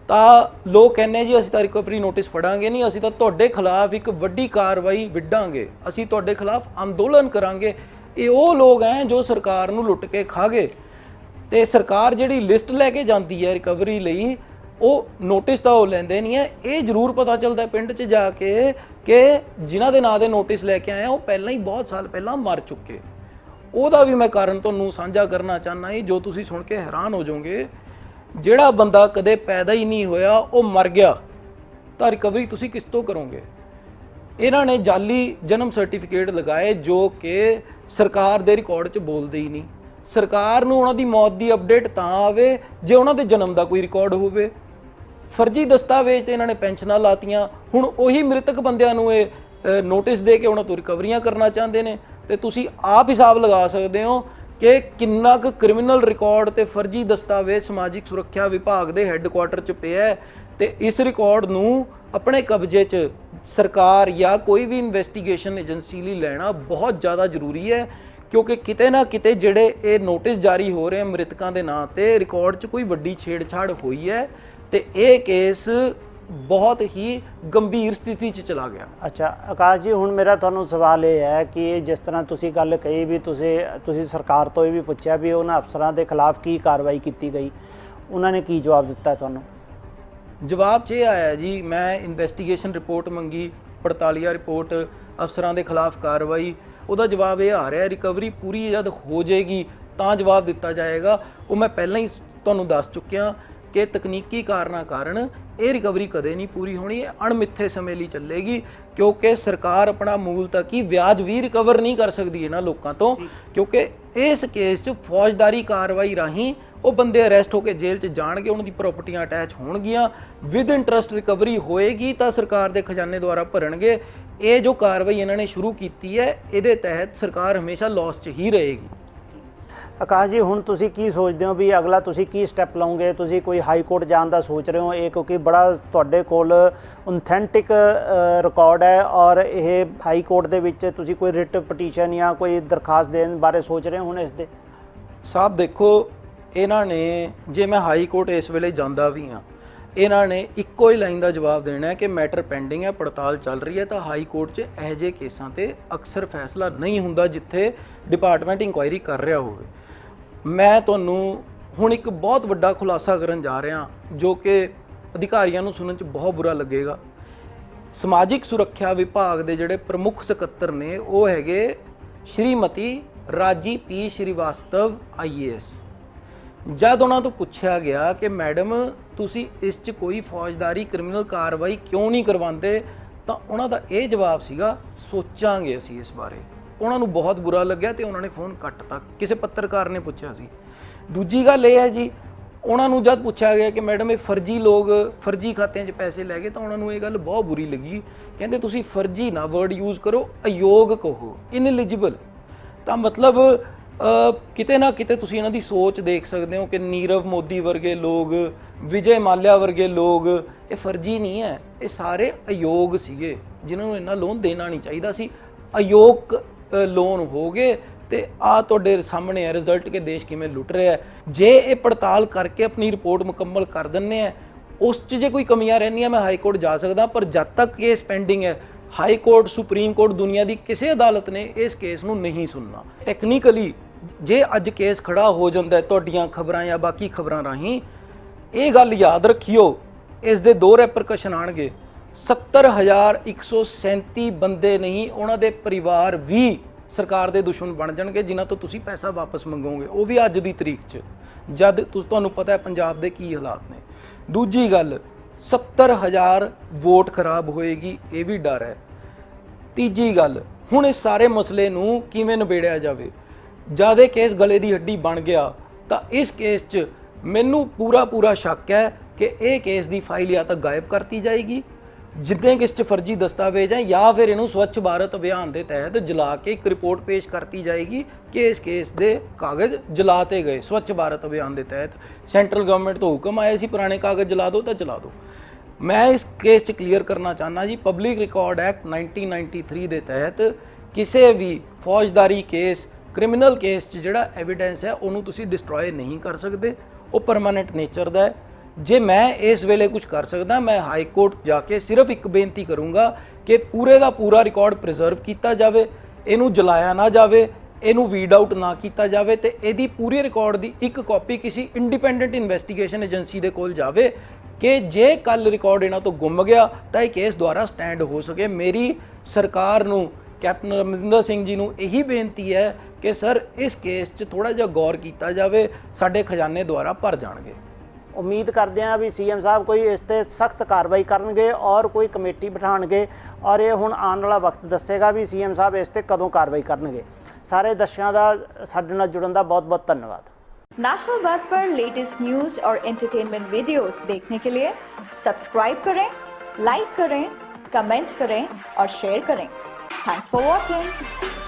ਤਾਂ ਲੋਕ ਕਹਿੰਦੇ ਜੀ ਅਸੀਂ ਤਾਂ ਰਿਕਵਰੀ ਨੋਟਿਸ ਫੜਾਂਗੇ ਨਹੀਂ, ਅਸੀਂ ਤਾਂ ਤੁਹਾਡੇ ਖਿਲਾਫ ਇੱਕ ਵੱਡੀ ਕਾਰਵਾਈ ਵਿੱਢਾਂਗੇ, ਅਸੀਂ ਤੁਹਾਡੇ ਖਿਲਾਫ ਅੰਦੋਲਨ ਕਰਾਂਗੇ। ਇਹ ਉਹ ਲੋਕ ਹੈ ਜੋ ਸਰਕਾਰ ਨੂੰ ਲੁੱਟ ਕੇ ਖਾ ਗਏ। ਤੇ ਸਰਕਾਰ ਜਿਹੜੀ ਲਿਸਟ ਲੈ ਕੇ ਜਾਂਦੀ ਹੈ ਰਿਕਵਰੀ ਲਈ, ਉਹ ਨੋਟਿਸ ਤਾਂ ਉਹ ਲੈਂਦੇ ਨਹੀਂ ਹੈ। ਇਹ ਜ਼ਰੂਰ ਪਤਾ ਚੱਲਦਾ ਪਿੰਡ 'ਚ ਜਾ ਕੇ ਕਿ ਜਿਨ੍ਹਾਂ ਦੇ ਨਾਂ ਦੇ ਨੋਟਿਸ ਲੈ ਕੇ ਆਏ ਉਹ ਪਹਿਲਾਂ ਹੀ ਬਹੁਤ ਸਾਲ ਪਹਿਲਾਂ ਮਰ ਚੁੱਕੇ। ਉਹਦਾ ਵੀ ਮੈਂ ਕਾਰਨ ਤੁਹਾਨੂੰ ਸਾਂਝਾ ਕਰਨਾ ਚਾਹੁੰਦਾ ਹਾਂ, ਜੋ ਤੁਸੀਂ ਸੁਣ ਕੇ ਹੈਰਾਨ ਹੋ ਜਾਓਗੇ। ਜਿਹੜਾ ਬੰਦਾ ਕਦੇ ਪੈਦਾ ਹੀ ਨਹੀਂ ਹੋਇਆ ਉਹ ਮਰ ਗਿਆ, ਤਾਂ ਰਿਕਵਰੀ ਤੁਸੀਂ ਕਿਸ ਤੋਂ ਕਰੋਗੇ? ਇਹਨਾਂ ਨੇ ਜਾਲੀ ਜਨਮ ਸਰਟੀਫਿਕੇਟ ਲਗਾਏ ਜੋ ਕਿ ਸਰਕਾਰ ਦੇ ਰਿਕਾਰਡ 'ਚ ਬੋਲਦੇ ਹੀ ਨਹੀਂ। ਸਰਕਾਰ ਨੂੰ ਉਹਨਾਂ ਦੀ ਮੌਤ ਦੀ ਅਪਡੇਟ ਤਾਂ ਆਵੇ ਜੇ ਉਹਨਾਂ ਦੇ ਜਨਮ ਦਾ ਕੋਈ ਰਿਕਾਰਡ ਹੋਵੇ। ਫਰਜ਼ੀ ਦਸਤਾਵੇਜ਼ ਤੇ ਇਹਨਾਂ ਨੇ ਪੈਨਸ਼ਨਾਂ ਲਾਤੀਆਂ। ਹੁਣ ਉਹੀ ਮ੍ਰਿਤਕ ਬੰਦਿਆਂ ਨੂੰ ਇਹ ਨੋਟਿਸ ਦੇ ਕੇ ਉਹਨਾਂ ਤੋਂ ਰਿਕਵਰੀਆਂ ਕਰਨਾ ਚਾਹੁੰਦੇ ਨੇ। ਤੇ ਤੁਸੀਂ ਆਪ ਹਿਸਾਬ ਲਗਾ ਸਕਦੇ ਹੋ ਕਿ ਕਿੰਨਾ ਕੁ ਕ੍ਰਿਮੀਨਲ ਰਿਕਾਰਡ ਤੇ ਫਰਜ਼ੀ ਦਸਤਾਵੇਜ਼ ਸਮਾਜਿਕ ਸੁਰੱਖਿਆ ਵਿਭਾਗ ਦੇ ਹੈੱਡਕੁਆਟਰ 'ਚ ਪਿਆ ਹੈ। ਤੇ ਇਸ ਰਿਕਾਰਡ ਨੂੰ ਆਪਣੇ ਕਬਜ਼ੇ 'ਚ ਸਰਕਾਰ ਜਾਂ ਕੋਈ ਵੀ ਇਨਵੈਸਟੀਗੇਸ਼ਨ ਏਜੰਸੀ ਲਈ ਲੈਣਾ ਬਹੁਤ ਜ਼ਿਆਦਾ ਜ਼ਰੂਰੀ ਹੈ, ਕਿਉਂਕਿ ਕਿਤੇ ਨਾ ਕਿਤੇ ਜਿਹੜੇ ਇਹ ਨੋਟਿਸ ਜਾਰੀ ਹੋ ਰਹੇ ਮ੍ਰਿਤਕਾਂ ਦੇ ਨਾਂ ਤੇ ਰਿਕਾਰਡ 'ਚ ਕੋਈ ਵੱਡੀ ਛੇੜਛਾੜ ਹੋਈ ਹੈ। ਤੇ ਇਹ ਕੇਸ ਬਹੁਤ ਹੀ ਗੰਭੀਰ ਸਥਿਤੀ 'ਚ ਚਲਾ ਗਿਆ। ਅੱਛਾ ਆਕਾਸ਼ ਜੀ, ਹੁਣ ਮੇਰਾ ਤੁਹਾਨੂੰ ਸਵਾਲ ਇਹ ਹੈ ਕਿ ਜਿਸ ਤਰ੍ਹਾਂ ਤੁਸੀਂ ਗੱਲ ਕਹੀ ਵੀ ਤੁਸੀਂ ਸਰਕਾਰ ਤੋਂ ਇਹ ਵੀ ਪੁੱਛਿਆ ਵੀ ਉਹਨਾਂ ਅਫਸਰਾਂ ਦੇ ਖਿਲਾਫ ਕੀ ਕਾਰਵਾਈ ਕੀਤੀ ਗਈ, ਉਹਨਾਂ ਨੇ ਕੀ ਜਵਾਬ ਦਿੱਤਾ ਤੁਹਾਨੂੰ? ਜਵਾਬ 'ਚ ਇਹ ਆਇਆ ਜੀ, ਮੈਂ ਇਨਵੈਸਟੀਗੇਸ਼ਨ ਰਿਪੋਰਟ ਮੰਗੀ, ਪੜਤਾਲੀਆ ਰਿਪੋਰਟ, ਅਫਸਰਾਂ ਦੇ ਖਿਲਾਫ ਕਾਰਵਾਈ। ਉਹਦਾ ਜਵਾਬ ਇਹ ਆ ਰਿਹਾ ਰਿਕਵਰੀ ਪੂਰੀ ਜਦ ਹੋ ਜਾਏਗੀ ਤਾਂ ਜਵਾਬ ਦਿੱਤਾ ਜਾਏਗਾ। ਉਹ ਮੈਂ ਪਹਿਲਾਂ ਹੀ ਤੁਹਾਨੂੰ ਦੱਸ ਚੁੱਕਿਆ ਕਿ ਤਕਨੀਕੀ ਕਾਰਨਾਂ ਕਾਰਨ ਇਹ ਰਿਕਵਰੀ ਕਦੇ ਨਹੀਂ ਪੂਰੀ ਹੋਣੀ, ਇਹ ਅਣਮਿੱਥੇ ਸਮੇਂ ਲਈ ਚੱਲੇਗੀ। ਕਿਉਂਕਿ ਸਰਕਾਰ ਆਪਣਾ ਮੂਲ ਤੱਕ ਹੀ ਵਿਆਜ ਵੀ ਰਿਕਵਰ ਨਹੀਂ ਕਰ ਸਕਦੀ ਇਹਨਾਂ ਲੋਕਾਂ ਤੋਂ, ਕਿਉਂਕਿ ਇਸ ਕੇਸ 'ਚ ਫੌਜਦਾਰੀ ਕਾਰਵਾਈ ਰਾਹੀਂ ਉਹ ਬੰਦੇ ਅਰੈਸਟ ਹੋ ਕੇ ਜੇਲ੍ਹ 'ਚ ਜਾਣਗੇ, ਉਹਨਾਂ ਦੀ ਪ੍ਰਾਪਰਟੀਆਂ ਅਟੈਚ ਹੋਣਗੀਆਂ, ਵਿਦ ਇੰਟਰਸਟ ਰਿਕਵਰੀ ਹੋਏਗੀ ਤਾਂ ਸਰਕਾਰ ਦੇ ਖਜ਼ਾਨੇ ਦੁਆਰਾ ਭਰਨਗੇ। ਇਹ ਜੋ ਕਾਰਵਾਈ ਇਹਨਾਂ ਨੇ ਸ਼ੁਰੂ ਕੀਤੀ ਹੈ, ਇਹਦੇ ਤਹਿਤ ਸਰਕਾਰ ਹਮੇਸ਼ਾ ਲਾਸ 'ਚ ਹੀ ਰਹੇਗੀ। ਆਕਾਸ਼ ਜੀ, ਹੁਣ ਤੁਸੀਂ ਕੀ ਸੋਚਦੇ ਹੋ ਵੀ ਅਗਲਾ ਤੁਸੀਂ ਕੀ ਸਟੈਪ ਲਓਗੇ? ਤੁਸੀਂ ਕੋਈ ਹਾਈ ਕੋਰਟ ਜਾਣ ਦਾ ਸੋਚ ਰਹੇ ਹੋ? ਇਹ ਕਿਉਂਕਿ ਬੜਾ ਤੁਹਾਡੇ ਕੋਲ ਔਥੈਂਟਿਕ ਰਿਕਾਰਡ ਹੈ ਔਰ ਇਹ ਹਾਈ ਕੋਰਟ ਦੇ ਵਿੱਚ ਤੁਸੀਂ ਕੋਈ ਰਿਟ ਪਟੀਸ਼ਨ ਜਾਂ ਕੋਈ ਦਰਖਾਸਤ ਦੇਣ ਬਾਰੇ ਸੋਚ ਰਹੇ ਹੋ ਹੁਣ ਇਸ ਦੇ? ਸਾਹਿਬ ਦੇਖੋ, ਇਹਨਾਂ ਨੇ, ਜੇ ਮੈਂ ਹਾਈ ਕੋਰਟ ਇਸ ਵੇਲੇ ਜਾਂਦਾ ਵੀ ਹਾਂ, ਇਹਨਾਂ ਨੇ ਇੱਕੋ ਹੀ ਲਾਈਨ ਦਾ ਜਵਾਬ ਦੇਣਾ ਹੈ ਕਿ ਮੈਟਰ ਪੈਂਡਿੰਗ ਹੈ, ਪੜਤਾਲ ਚੱਲ ਰਹੀ ਹੈ। ਤਾਂ ਹਾਈ ਕੋਰਟ 'ਚ ਇਹੋ ਜਿਹੇ ਕੇਸਾਂ ਤੇ ਅਕਸਰ ਫੈਸਲਾ ਨਹੀਂ ਹੁੰਦਾ ਜਿੱਥੇ ਡਿਪਾਰਟਮੈਂਟ ਇਨਕੁਆਇਰੀ ਕਰ ਰਿਹਾ ਹੋਵੇ। ਮੈਂ ਤੁਹਾਨੂੰ ਹੁਣ ਇੱਕ ਬਹੁਤ ਵੱਡਾ ਖੁਲਾਸਾ ਕਰਨ ਜਾ ਰਿਹਾ ਜੋ ਕਿ ਅਧਿਕਾਰੀਆਂ ਨੂੰ ਸੁਣਨ 'ਚ ਬਹੁਤ ਬੁਰਾ ਲੱਗੇਗਾ। ਸਮਾਜਿਕ ਸੁਰੱਖਿਆ ਵਿਭਾਗ ਦੇ ਜਿਹੜੇ ਪ੍ਰਮੁੱਖ ਸਕੱਤਰ ਨੇ ਉਹ ਹੈਗੇ ਸ਼੍ਰੀਮਤੀ ਰਾਜੀ ਪੀ ਸ਼੍ਰੀਵਾਸਤਵ IAS। ਜਦ ਉਹਨਾਂ ਤੋਂ ਪੁੱਛਿਆ ਗਿਆ ਕਿ ਮੈਡਮ ਤੁਸੀਂ ਇਸ 'ਚ ਕੋਈ ਫੌਜਦਾਰੀ ਕ੍ਰਿਮੀਨਲ ਕਾਰਵਾਈ ਕਿਉਂ ਨਹੀਂ ਕਰਵਾਉਂਦੇ, ਤਾਂ ਉਹਨਾਂ ਦਾ ਇਹ ਜਵਾਬ ਸੀਗਾ ਸੋਚਾਂਗੇ ਅਸੀਂ ਇਸ ਬਾਰੇ। ਉਹਨਾਂ ਨੂੰ ਬਹੁਤ ਬੁਰਾ ਲੱਗਿਆ ਤੇ ਉਹਨਾਂ ਨੇ ਫੋਨ ਕੱਟਤਾ। ਕਿਸੇ ਪੱਤਰਕਾਰ ਨੇ ਪੁੱਛਿਆ ਸੀ। ਦੂਜੀ ਗੱਲ ਇਹ ਹੈ ਜੀ, ਉਹਨਾਂ ਨੂੰ ਜਦ ਪੁੱਛਿਆ ਗਿਆ ਕਿ ਮੈਡਮ ਇਹ ਫਰਜ਼ੀ ਲੋਕ ਫਰਜ਼ੀ ਖਾਤਿਆਂ 'ਚ ਪੈਸੇ ਲੈ ਗਏ ਤਾਂ ਉਹਨਾਂ ਨੂੰ ਇਹ ਗੱਲ ਬਹੁਤ ਬੁਰੀ ਲੱਗੀ। ਕਹਿੰਦੇ ਤੁਸੀਂ ਫਰਜ਼ੀ ਨਾ ਵਰਡ ਯੂਜ਼ ਕਰੋ, ਅਯੋਗ ਕਹੋ, ਇਨਐਲੀਜੀਬਲ। ਤਾਂ ਮਤਲਬ ਕਿਤੇ ਨਾ ਕਿਤੇ ਤੁਸੀਂ ਇਹਨਾਂ ਦੀ ਸੋਚ ਦੇਖ ਸਕਦੇ ਹੋ ਕਿ ਨੀਰਵ ਮੋਦੀ ਵਰਗੇ ਲੋਕ, ਵਿਜੇ ਮਾਲਿਆ ਵਰਗੇ ਲੋਕ, ਇਹ ਫਰਜ਼ੀ ਨਹੀਂ ਹੈ, ਇਹ ਸਾਰੇ ਅਯੋਗ ਸੀਗੇ ਜਿਨ੍ਹਾਂ ਨੂੰ ਇੰਨਾ ਲੋਨ ਦੇਣਾ ਨਹੀਂ ਚਾਹੀਦਾ ਸੀ। ਅਯੋਗ ਲੋਨ ਹੋ ਗਏ ਤੇ ਆ ਤੁਹਾਡੇ ਸਾਹਮਣੇ ਹੈ ਰਿਜ਼ਲਟ ਕਿ ਦੇਸ਼ ਕਿਵੇਂ ਲੁੱਟ ਰਿਹਾ ਹੈ। ਜੇ ਇਹ ਪੜਤਾਲ ਕਰਕੇ ਆਪਣੀ ਰਿਪੋਰਟ ਮੁਕੰਮਲ ਕਰ ਦਿੰਦੇ ਆ, ਉਸ 'ਚ ਜੇ ਕੋਈ ਕਮੀਆਂ ਰਹਿੰਦੀਆਂ ਮੈਂ ਹਾਈ ਕੋਰਟ ਜਾ ਸਕਦਾ, ਪਰ ਜਦ ਤੱਕ ਕੇਸ ਪੈਂਡਿੰਗ ਹੈ ਹਾਈ ਕੋਰਟ, ਸੁਪਰੀਮ ਕੋਰਟ, ਦੁਨੀਆ ਦੀ ਕਿਸੇ ਅਦਾਲਤ ਨੇ ਇਸ ਕੇਸ ਨੂੰ ਨਹੀਂ ਸੁਣਨਾ। ਟੈਕਨੀਕਲੀ ਜੇ ਅੱਜ ਕੇਸ ਖੜਾ ਹੋ ਜਾਂਦਾ ਤੁਹਾਡੀਆਂ ਖਬਰਾਂ ਜਾਂ ਬਾਕੀ ਖਬਰਾਂ ਰਾਹੀਂ, ਇਹ ਗੱਲ ਯਾਦ ਰੱਖਿਓ, ਇਸ ਦੇ 2 ਰੈਪਰਕਸ਼ਨ ਆਣਗੇ। 70,137 ਬੰਦੇ ਨਹੀਂ, ਉਹਨਾਂ ਦੇ ਪਰਿਵਾਰ ਵੀ ਸਰਕਾਰ ਦੇ ਦੁਸ਼ਮਣ ਬਣ ਜਾਣਗੇ ਜਿਨ੍ਹਾਂ ਤੋਂ ਤੁਸੀਂ ਪੈਸਾ ਵਾਪਸ ਮੰਗੋਗੇ, ਉਹ ਵੀ ਅੱਜ ਦੀ ਤਰੀਕ 'ਚ, ਜਦ ਤੁਹਾਨੂੰ ਪਤਾ ਹੈ ਪੰਜਾਬ ਦੇ ਕੀ ਹਾਲਾਤ ਨੇ। ਦੂਜੀ ਗੱਲ, 70,000 ਵੋਟ ਖਰਾਬ ਹੋਏਗੀ, ਇਹ ਵੀ ਡਰ ਹੈ। ਤੀਜੀ ਗੱਲ, ਹੁਣ ਇਸ ਸਾਰੇ ਮਸਲੇ ਨੂੰ ਕਿਵੇਂ ਨਿਬੇੜਿਆ ਜਾਵੇ। ਜਦ ਇਹ ਕੇਸ ਗਲੇ ਦੀ ਹੱਡੀ ਬਣ ਗਿਆ ਤਾਂ ਇਸ ਕੇਸ 'ਚ ਮੈਨੂੰ ਪੂਰਾ ਸ਼ੱਕ ਹੈ ਕਿ ਇਹ ਕੇਸ ਦੀ ਫਾਈਲ ਜਾਂ ਤਾਂ ਗਾਇਬ ਕਰਤੀ ਜਾਏਗੀ, ਜਿੱਦਾਂ ਕਿ ਇਸ 'ਚ ਫਰਜ਼ੀ ਦਸਤਾਵੇਜ਼ ਹੈ, ਜਾਂ ਫਿਰ ਇਹਨੂੰ ਸਵੱਛ ਭਾਰਤ ਅਭਿਆਨ ਦੇ ਤਹਿਤ ਜਲਾ ਕੇ ਇੱਕ ਰਿਪੋਰਟ ਪੇਸ਼ ਕਰਤੀ ਜਾਏਗੀ ਕਿ ਇਸ ਕੇਸ ਦੇ ਕਾਗਜ਼ ਜਲਾਤੇ ਗਏ। ਸਵੱਛ ਭਾਰਤ ਅਭਿਆਨ ਦੇ ਤਹਿਤ ਸੈਂਟਰਲ ਗਵਰਨਮੈਂਟ ਤੋਂ ਹੁਕਮ ਆਇਆ ਸੀ ਪੁਰਾਣੇ ਕਾਗਜ਼ ਜਲਾ ਦਿਓ ਤਾਂ ਜਲਾ ਦਿਓ। ਮੈਂ ਇਸ ਕੇਸ 'ਚ ਕਲੀਅਰ ਕਰਨਾ ਚਾਹੁੰਦਾ ਜੀ, ਪਬਲਿਕ ਰਿਕਾਰਡ ਐਕਟ 1993 ਦੇ ਤਹਿਤ ਕਿਸੇ ਵੀ ਫੌਜਦਾਰੀ ਕੇਸ, ਕ੍ਰਿਮੀਨਲ ਕੇਸ 'ਚ ਜਿਹੜਾ ਐਵੀਡੈਂਸ ਹੈ ਉਹਨੂੰ ਤੁਸੀਂ ਡਿਸਟਰੋਏ ਨਹੀਂ ਕਰ ਸਕਦੇ, ਉਹ ਪਰਮਾਨੈਂਟ ਨੇਚਰ ਦਾ ਹੈ। ਜੇ ਮੈਂ ਇਸ ਵੇਲੇ ਕੁਝ ਕਰ ਸਕਦਾ, ਮੈਂ ਹਾਈ ਕੋਰਟ ਜਾ ਕੇ ਸਿਰਫ ਇੱਕ ਬੇਨਤੀ ਕਰੂੰਗਾ ਕਿ ਪੂਰੇ ਦਾ ਪੂਰਾ ਰਿਕਾਰਡ ਪ੍ਰੀਜ਼ਰਵ ਕੀਤਾ ਜਾਵੇ, ਇਹਨੂੰ ਜਲਾਇਆ ਨਾ ਜਾਵੇ, ਇਹਨੂੰ ਵੀਡ ਆਊਟ ਨਾ ਕੀਤਾ ਜਾਵੇ ਤੇ ਇਹਦੀ ਪੂਰੀ ਰਿਕਾਰਡ ਦੀ ਇੱਕ ਕਾਪੀ ਕਿਸੇ ਇੰਡੀਪੈਂਡੈਂਟ ਇਨਵੈਸਟੀਗੇਸ਼ਨ ਏਜੰਸੀ ਦੇ ਕੋਲ ਜਾਵੇ ਕਿ ਜੇ ਕੱਲ ਰਿਕਾਰਡ ਇਹਨਾਂ ਤੋਂ ਗੁੰਮ ਗਿਆ ਤਾਂ ਇਹ ਕੇਸ ਦੁਆਰਾ ਸਟੈਂਡ ਹੋ ਸਕੇ। ਮੇਰੀ ਸਰਕਾਰ ਨੂੰ, ਕੈਪਟਨ ਅਮਰਿੰਦਰ ਸਿੰਘ ਜੀ ਨੂੰ ਇਹੀ ਬੇਨਤੀ ਹੈ ਕਿ ਸਰ ਇਸ ਕੇਸ 'ਚ ਥੋੜਾ ਜਿਹਾ ਗੌਰ ਕੀਤਾ ਜਾਵੇ, ਸਾਡੇ ਖਜ਼ਾਨੇ ਦੁਆਰਾ ਭਰ ਜਾਣਗੇ। ਉਮੀਦ ਕਰਦੇ ਹਾਂ ਵੀ ਸੀਐਮ ਸਾਹਿਬ ਕੋਈ ਇਸ ਤੇ ਸਖਤ ਕਾਰਵਾਈ ਕਰਨਗੇ ਔਰ ਕੋਈ ਕਮੇਟੀ ਬਿਠਾਉਣਗੇ, ਔਰ ਇਹ ਹੁਣ ਆਉਣ ਵਾਲਾ ਵਕਤ ਦੱਸੇਗਾ ਵੀ ਸੀਐਮ ਸਾਹਿਬ ਇਸ ਤੇ ਕਦੋਂ ਕਾਰਵਾਈ ਕਰਨਗੇ। ਸਾਰੇ ਦਰਸ਼ਕਾਂ ਦਾ ਸਾਡੇ ਨਾਲ ਜੁੜਨ ਦਾ ਬਹੁਤ ਬਹੁਤ ਧੰਨਵਾਦ। नेशनल बस पर लेटेस्ट न्यूज और एंटरटेनमेंट वीडियोस देखने के लिए सब्सक्राइब करें, लाइक करें, कमेंट करें और शेयर करें। Thanks for watching.